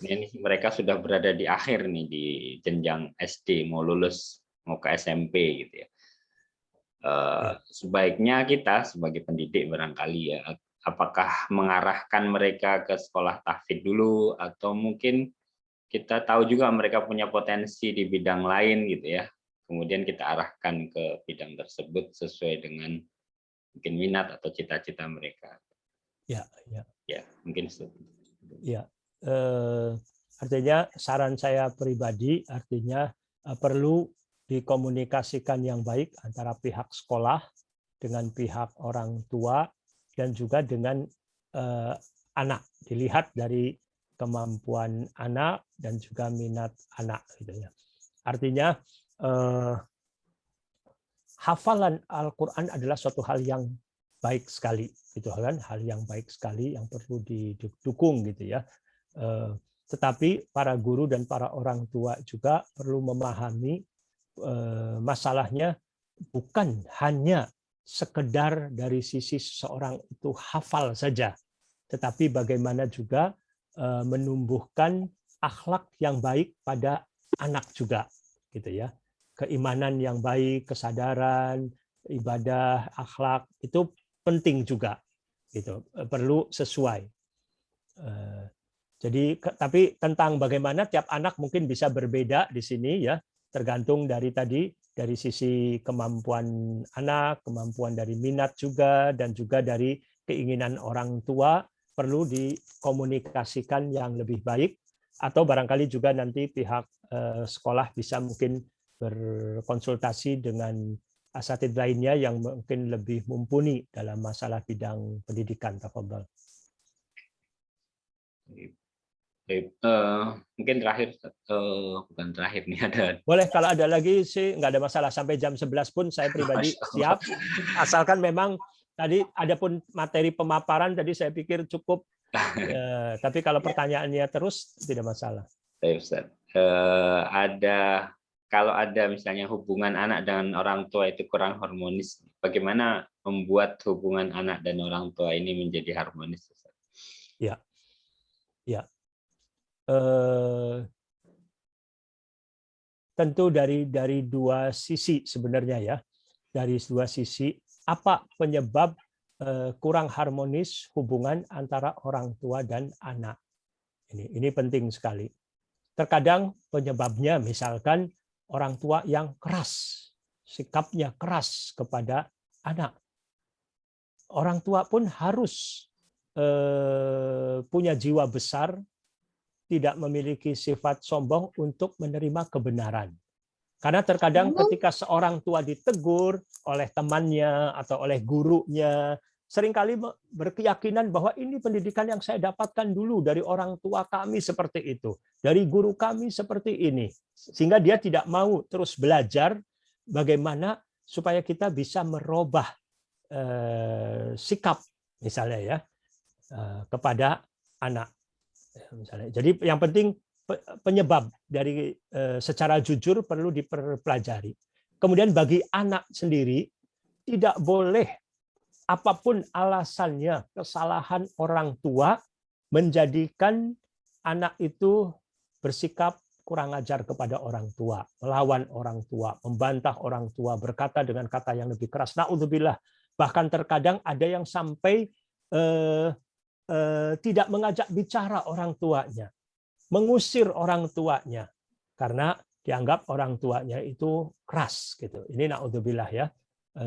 ini mereka sudah berada di akhir nih di jenjang SD, mau lulus mau ke SMP gitu ya. Sebaiknya kita sebagai pendidik barangkali ya, apakah mengarahkan mereka ke sekolah tahfidz dulu, atau mungkin kita tahu juga mereka punya potensi di bidang lain gitu ya. Kemudian kita arahkan ke bidang tersebut sesuai dengan mungkin minat atau cita-cita mereka. Ya. Ya, mungkin Ya. Artinya saran saya pribadi artinya perlu dikomunikasikan yang baik antara pihak sekolah dengan pihak orang tua dan juga dengan anak. Dilihat dari kemampuan anak dan juga minat anak gitu ya. Artinya hafalan Al-Qur'an adalah suatu hal yang baik sekali gitu kan, hal yang baik sekali yang perlu didukung gitu ya. Tetapi para guru dan para orang tua juga perlu memahami masalahnya bukan hanya sekedar dari sisi seseorang itu hafal saja, tetapi bagaimana juga menumbuhkan akhlak yang baik pada anak juga gitu ya. Keimanan yang baik, kesadaran, ibadah, akhlak itu penting juga gitu, perlu sesuai. Jadi tapi tentang bagaimana tiap anak mungkin bisa berbeda di sini ya, tergantung dari tadi dari sisi kemampuan anak, kemampuan dari minat juga, dan juga dari keinginan orang tua perlu dikomunikasikan yang lebih baik, atau barangkali juga nanti pihak sekolah bisa mungkin berkonsultasi dengan asatidz lainnya yang mungkin lebih mumpuni dalam masalah bidang pendidikan. Tafadhol. Mungkin terakhir, bukan terakhir nih, ada. Boleh, kalau ada lagi sih nggak ada masalah, sampai jam 11 pun saya pribadi siap, asalkan memang tadi ada pun materi pemaparan tadi saya pikir cukup, tapi kalau pertanyaannya terus tidak masalah. Ustaz. Kalau ada misalnya hubungan anak dengan orang tua itu kurang harmonis, bagaimana membuat hubungan anak dan orang tua ini menjadi harmonis? Ustaz? Ya, ya. Tentu dari dua sisi sebenarnya ya, dari dua sisi apa penyebab kurang harmonis hubungan antara orang tua dan anak. Ini penting sekali. Terkadang penyebabnya misalkan orang tua yang keras, sikapnya keras kepada anak. Orang tua pun harus punya jiwa besar, tidak memiliki sifat sombong untuk menerima kebenaran. Karena terkadang ketika seorang tua ditegur oleh temannya atau oleh gurunya, seringkali berkeyakinan bahwa ini pendidikan yang saya dapatkan dulu dari orang tua kami seperti itu, dari guru kami seperti ini. Sehingga dia tidak mau terus belajar bagaimana supaya kita bisa merubah sikap misalnya ya kepada anak. Misalnya. Jadi yang penting penyebab dari secara jujur perlu dipelajari. Kemudian bagi anak sendiri tidak boleh apapun alasannya kesalahan orang tua menjadikan anak itu bersikap kurang ajar kepada orang tua, melawan orang tua, membantah orang tua, berkata dengan kata yang lebih keras. Na'udzubillah. Bahkan terkadang ada yang sampai tidak mengajak bicara orang tuanya, mengusir orang tuanya karena dianggap orang tuanya itu keras gitu. Ini naudzubillah ya,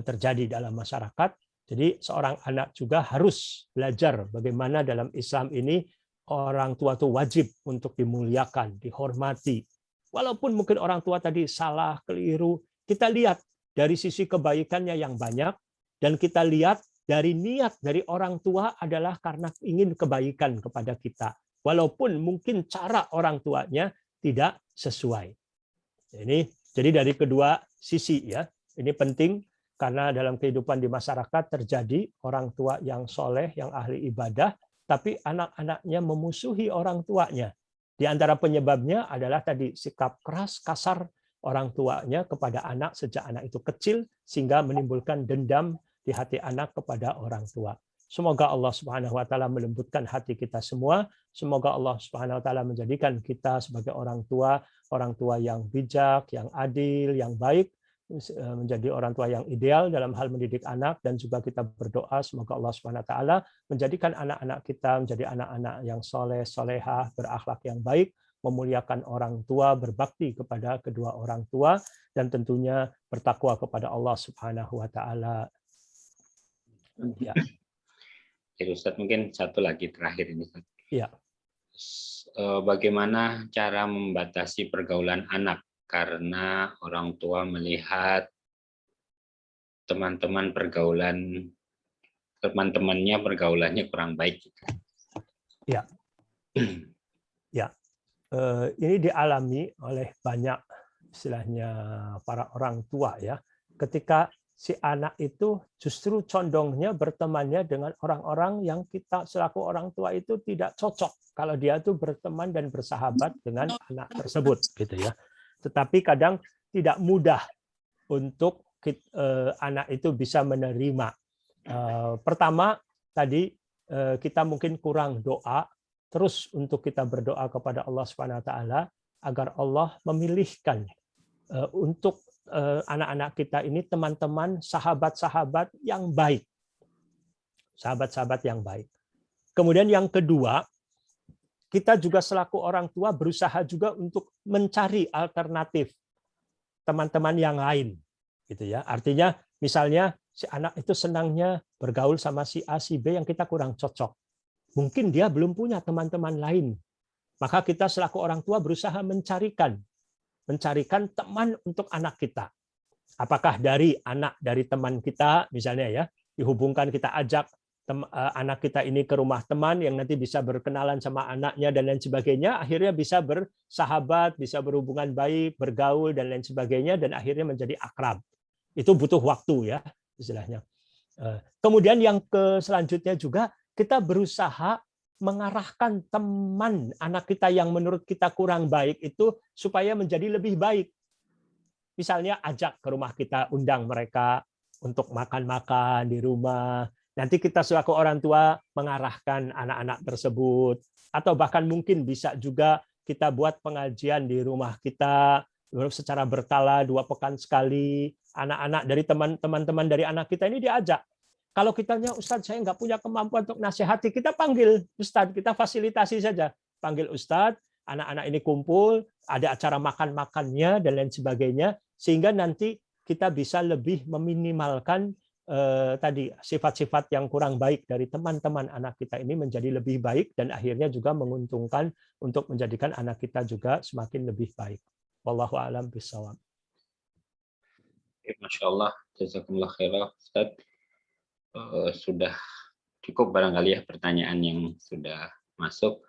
terjadi dalam masyarakat. Jadi seorang anak juga harus belajar bagaimana dalam Islam ini orang tua itu wajib untuk dimuliakan, dihormati. Walaupun mungkin orang tua tadi salah, keliru, kita lihat dari sisi kebaikannya yang banyak, dan kita lihat dari niat dari orang tua adalah karena ingin kebaikan kepada kita. Walaupun mungkin cara orang tuanya tidak sesuai. Jadi dari kedua sisi ya, ini penting karena dalam kehidupan di masyarakat terjadi orang tua yang soleh, yang ahli ibadah, tapi anak-anaknya memusuhi orang tuanya. Di antara penyebabnya adalah tadi sikap keras, kasar orang tuanya kepada anak sejak anak itu kecil, sehingga menimbulkan dendam di hati anak kepada orang tua. Semoga Allah Subhanahu wa taala melembutkan hati kita semua. Semoga Allah Subhanahu wa taala menjadikan kita sebagai orang tua yang bijak, yang adil, yang baik, menjadi orang tua yang ideal dalam hal mendidik anak, dan juga kita berdoa semoga Allah Subhanahu wa taala menjadikan anak-anak kita menjadi anak-anak yang soleh, solehah, berakhlak yang baik, memuliakan orang tua, berbakti kepada kedua orang tua, dan tentunya bertakwa kepada Allah Subhanahu wa taala. Ya. Jadi Ustadz, mungkin satu lagi terakhir ini. Ya. Bagaimana cara membatasi pergaulan anak karena orang tua melihat teman-temannya pergaulannya kurang baik? Ya. Ini dialami oleh banyak istilahnya para orang tua ya. Ketika si anak itu justru condongnya bertemannya dengan orang-orang yang kita selaku orang tua itu tidak cocok kalau dia tuh berteman dan bersahabat dengan anak tersebut gitu ya. Tetapi kadang tidak mudah untuk anak itu bisa menerima. Pertama tadi kita mungkin kurang doa. Terus untuk kita berdoa kepada Allah Subhanahu wa taala agar Allah memilihkan untuk anak-anak kita ini teman-teman, sahabat-sahabat yang baik. Sahabat-sahabat yang baik. Kemudian yang kedua, kita juga selaku orang tua berusaha juga untuk mencari alternatif teman-teman yang lain gitu ya. Artinya misalnya si anak itu senangnya bergaul sama si A, si B yang kita kurang cocok. Mungkin dia belum punya teman-teman lain. Maka kita selaku orang tua berusaha mencarikan teman untuk anak kita. Apakah dari teman kita misalnya ya, dihubungkan kita ajak anak kita ini ke rumah teman yang nanti bisa berkenalan sama anaknya dan lain sebagainya, akhirnya bisa bersahabat, bisa berhubungan baik, bergaul dan lain sebagainya dan akhirnya menjadi akrab. Itu butuh waktu ya istilahnya. Kemudian yang selanjutnya juga kita berusaha mengarahkan teman anak kita yang menurut kita kurang baik itu supaya menjadi lebih baik. Misalnya ajak ke rumah kita, undang mereka untuk makan-makan di rumah. Nanti kita selaku orang tua mengarahkan anak-anak tersebut. Atau bahkan mungkin bisa juga kita buat pengajian di rumah kita secara berkala 2 pekan sekali. Anak-anak dari teman-teman dari anak kita ini diajak. Kalau kitanya, Ustadz saya nggak punya kemampuan untuk nasihati, kita panggil Ustadz, kita fasilitasi saja. Panggil Ustadz, anak-anak ini kumpul, ada acara makan-makannya, dan lain sebagainya, sehingga nanti kita bisa lebih meminimalkan tadi sifat-sifat yang kurang baik dari teman-teman anak kita ini menjadi lebih baik, dan akhirnya juga menguntungkan untuk menjadikan anak kita juga semakin lebih baik. Wallahu a'lam bishawab. Masya Allah, jazakumullah khairan, Ustadz. Sudah cukup barangkali ya pertanyaan yang sudah masuk.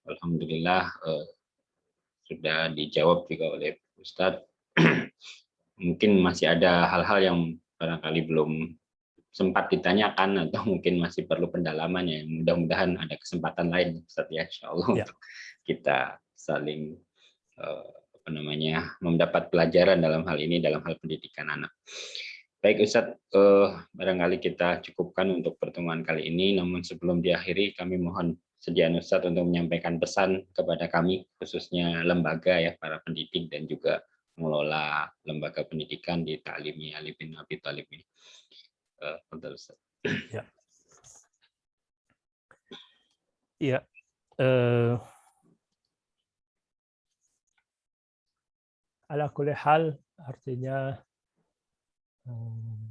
Alhamdulillah sudah dijawab juga oleh Ustadz. Mungkin masih ada hal-hal yang barangkali belum sempat ditanyakan atau mungkin masih perlu pendalaman ya. Mudah-mudahan ada kesempatan lain Ustadz ya, insya Allah untuk kita saling mendapat pelajaran dalam hal ini, dalam hal pendidikan anak. Baik Ustadz, barangkali kita cukupkan untuk pertemuan kali ini. Namun sebelum diakhiri, kami mohon sediaan Ustadz untuk menyampaikan pesan kepada kami, khususnya lembaga ya, para pendidik dan juga mengelola lembaga pendidikan di Ta'limi Ali bin Abi Thalib ini. Ustadz. Ya. Iya. Ala kulli hal, artinya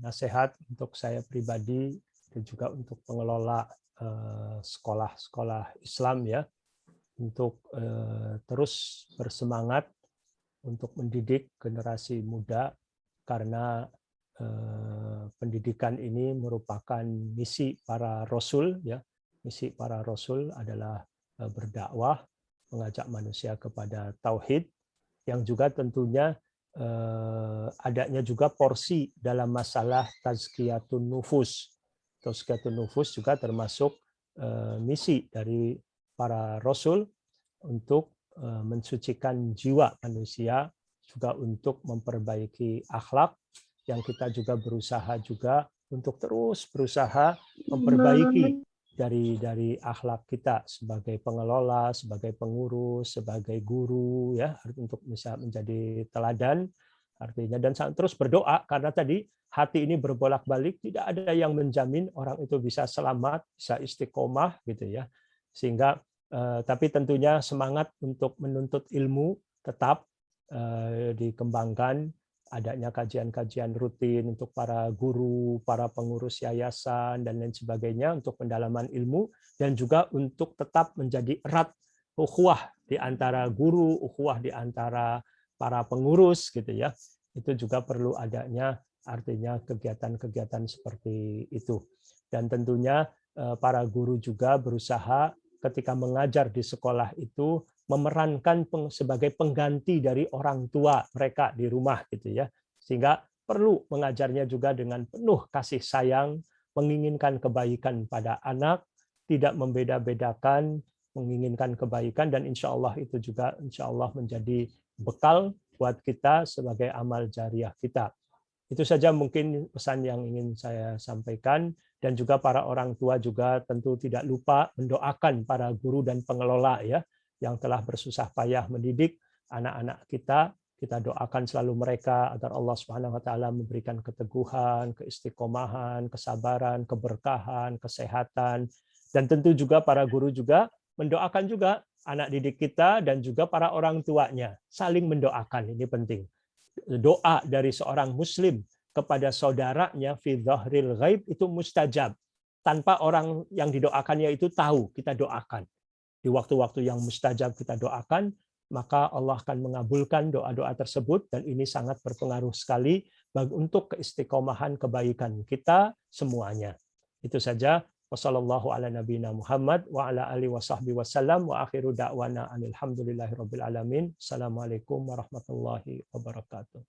nasihat untuk saya pribadi dan juga untuk pengelola sekolah-sekolah Islam ya, untuk terus bersemangat untuk mendidik generasi muda, karena pendidikan ini merupakan misi para rasul ya. Misi para rasul adalah berdakwah, mengajak manusia kepada tauhid, yang juga tentunya adanya juga porsi dalam masalah tazkiyatun nufus. Tazkiyatun nufus juga termasuk misi dari para rasul untuk mensucikan jiwa manusia, juga untuk memperbaiki akhlak, yang kita juga berusaha juga untuk terus berusaha memperbaiki dari akhlak kita sebagai pengelola, sebagai pengurus, sebagai guru ya, untuk bisa menjadi teladan artinya, dan terus berdoa, karena tadi hati ini berbolak-balik, tidak ada yang menjamin orang itu bisa selamat, bisa istiqomah gitu ya. Sehingga tapi tentunya semangat untuk menuntut ilmu tetap dikembangkan, adanya kajian-kajian rutin untuk para guru, para pengurus yayasan, dan lain sebagainya untuk pendalaman ilmu, dan juga untuk tetap menjadi erat ukhuwah di antara guru, ukhuwah di antara para pengurus gitu ya. Itu juga perlu adanya artinya kegiatan-kegiatan seperti itu. Dan tentunya para guru juga berusaha ketika mengajar di sekolah itu memerankan sebagai pengganti dari orang tua mereka di rumah gitu ya. Sehingga perlu mengajarnya juga dengan penuh kasih sayang, menginginkan kebaikan pada anak, tidak membeda-bedakan, menginginkan kebaikan, dan insya Allah itu juga insya Allah menjadi bekal buat kita sebagai amal jariah kita. Itu saja mungkin pesan yang ingin saya sampaikan, dan juga para orang tua juga tentu tidak lupa mendoakan para guru dan pengelola ya yang telah bersusah payah mendidik anak-anak kita. Kita doakan selalu mereka agar Allah Subhanahu wa taala memberikan keteguhan, keistiqomahan, kesabaran, keberkahan, kesehatan, dan tentu juga para guru juga mendoakan juga anak didik kita dan juga para orang tuanya. Saling mendoakan, ini penting. Doa dari seorang muslim kepada saudaranya fi dhahril ghaib itu mustajab. Tanpa orang yang didoakannya itu tahu, kita doakan. Di waktu-waktu yang mustajab kita doakan, maka Allah akan mengabulkan doa-doa tersebut, dan ini sangat berpengaruh sekali untuk keistiqomahan kebaikan kita semuanya. Itu saja. Wassallallahu ala nabiyina Muhammad wa ala alihi wasahbihi wasallam wa akhiru da'wana alhamdulillahirabbil alamin. Assalamualaikum warahmatullahi wabarakatuh.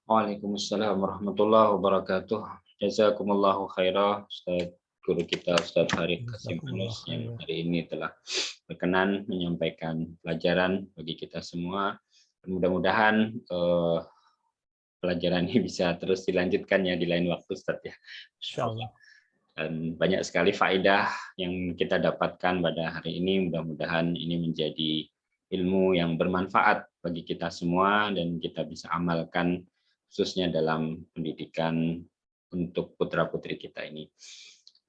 Waalaikumsalam warahmatullahi wabarakatuh. Jazakumullahu khairah Ustaz guru kita Ustaz Farid Qasim Anus yang hari ini telah berkenan menyampaikan pelajaran bagi kita semua. Mudah-mudahan pelajaran ini bisa terus dilanjutkan ya di lain waktu Ustaz ya. Insyaallah. Dan banyak sekali faedah yang kita dapatkan pada hari ini. Mudah-mudahan ini menjadi ilmu yang bermanfaat bagi kita semua dan kita bisa amalkan khususnya dalam pendidikan untuk putra-putri kita ini.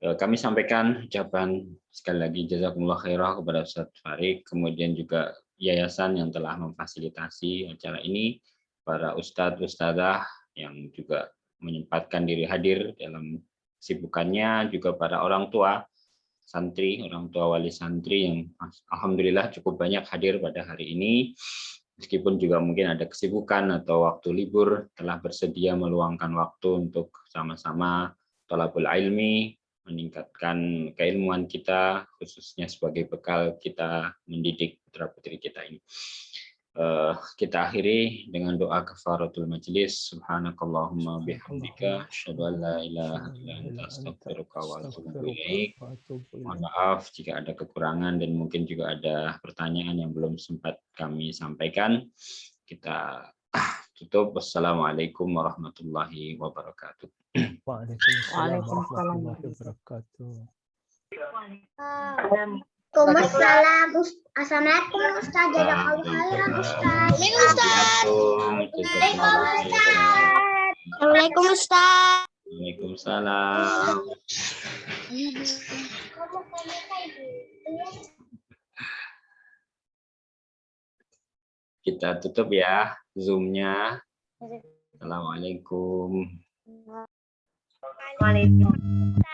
Kami sampaikan ucapan sekali lagi jazakumullah khairah kepada Ustaz Farid, kemudian juga yayasan yang telah memfasilitasi acara ini, para ustadz, ustadzah yang juga menyempatkan diri hadir dalam sibukannya, juga para orang tua santri, orang tua wali santri yang alhamdulillah cukup banyak hadir pada hari ini. Meskipun juga mungkin ada kesibukan atau waktu libur, telah bersedia meluangkan waktu untuk sama-sama thalabul ilmi, meningkatkan keilmuan kita, khususnya sebagai bekal kita mendidik putra-putri kita ini. Kita akhiri dengan doa kafaratul majlis. Subhanakallahumma bihamdika asyhadu an la ilaha illa anta astaghfiruka wa atubu ilaik. Mohon maaf jika ada kekurangan dan mungkin juga ada pertanyaan yang belum sempat kami sampaikan. Kita tutup. Wassalamualaikum warahmatullahi wabarakatuh. Waalaikumsalam warahmatullahi wabarakatuh. Waalaikumsalam. Assalamualaikum Ustaz. Jazakallahu khairan Ustaz. Assalamualaikum Ustaz. Waalaikumsalam. Kita tutup ya Zoom-nya. Assalamualaikum. Waalaikumsalam.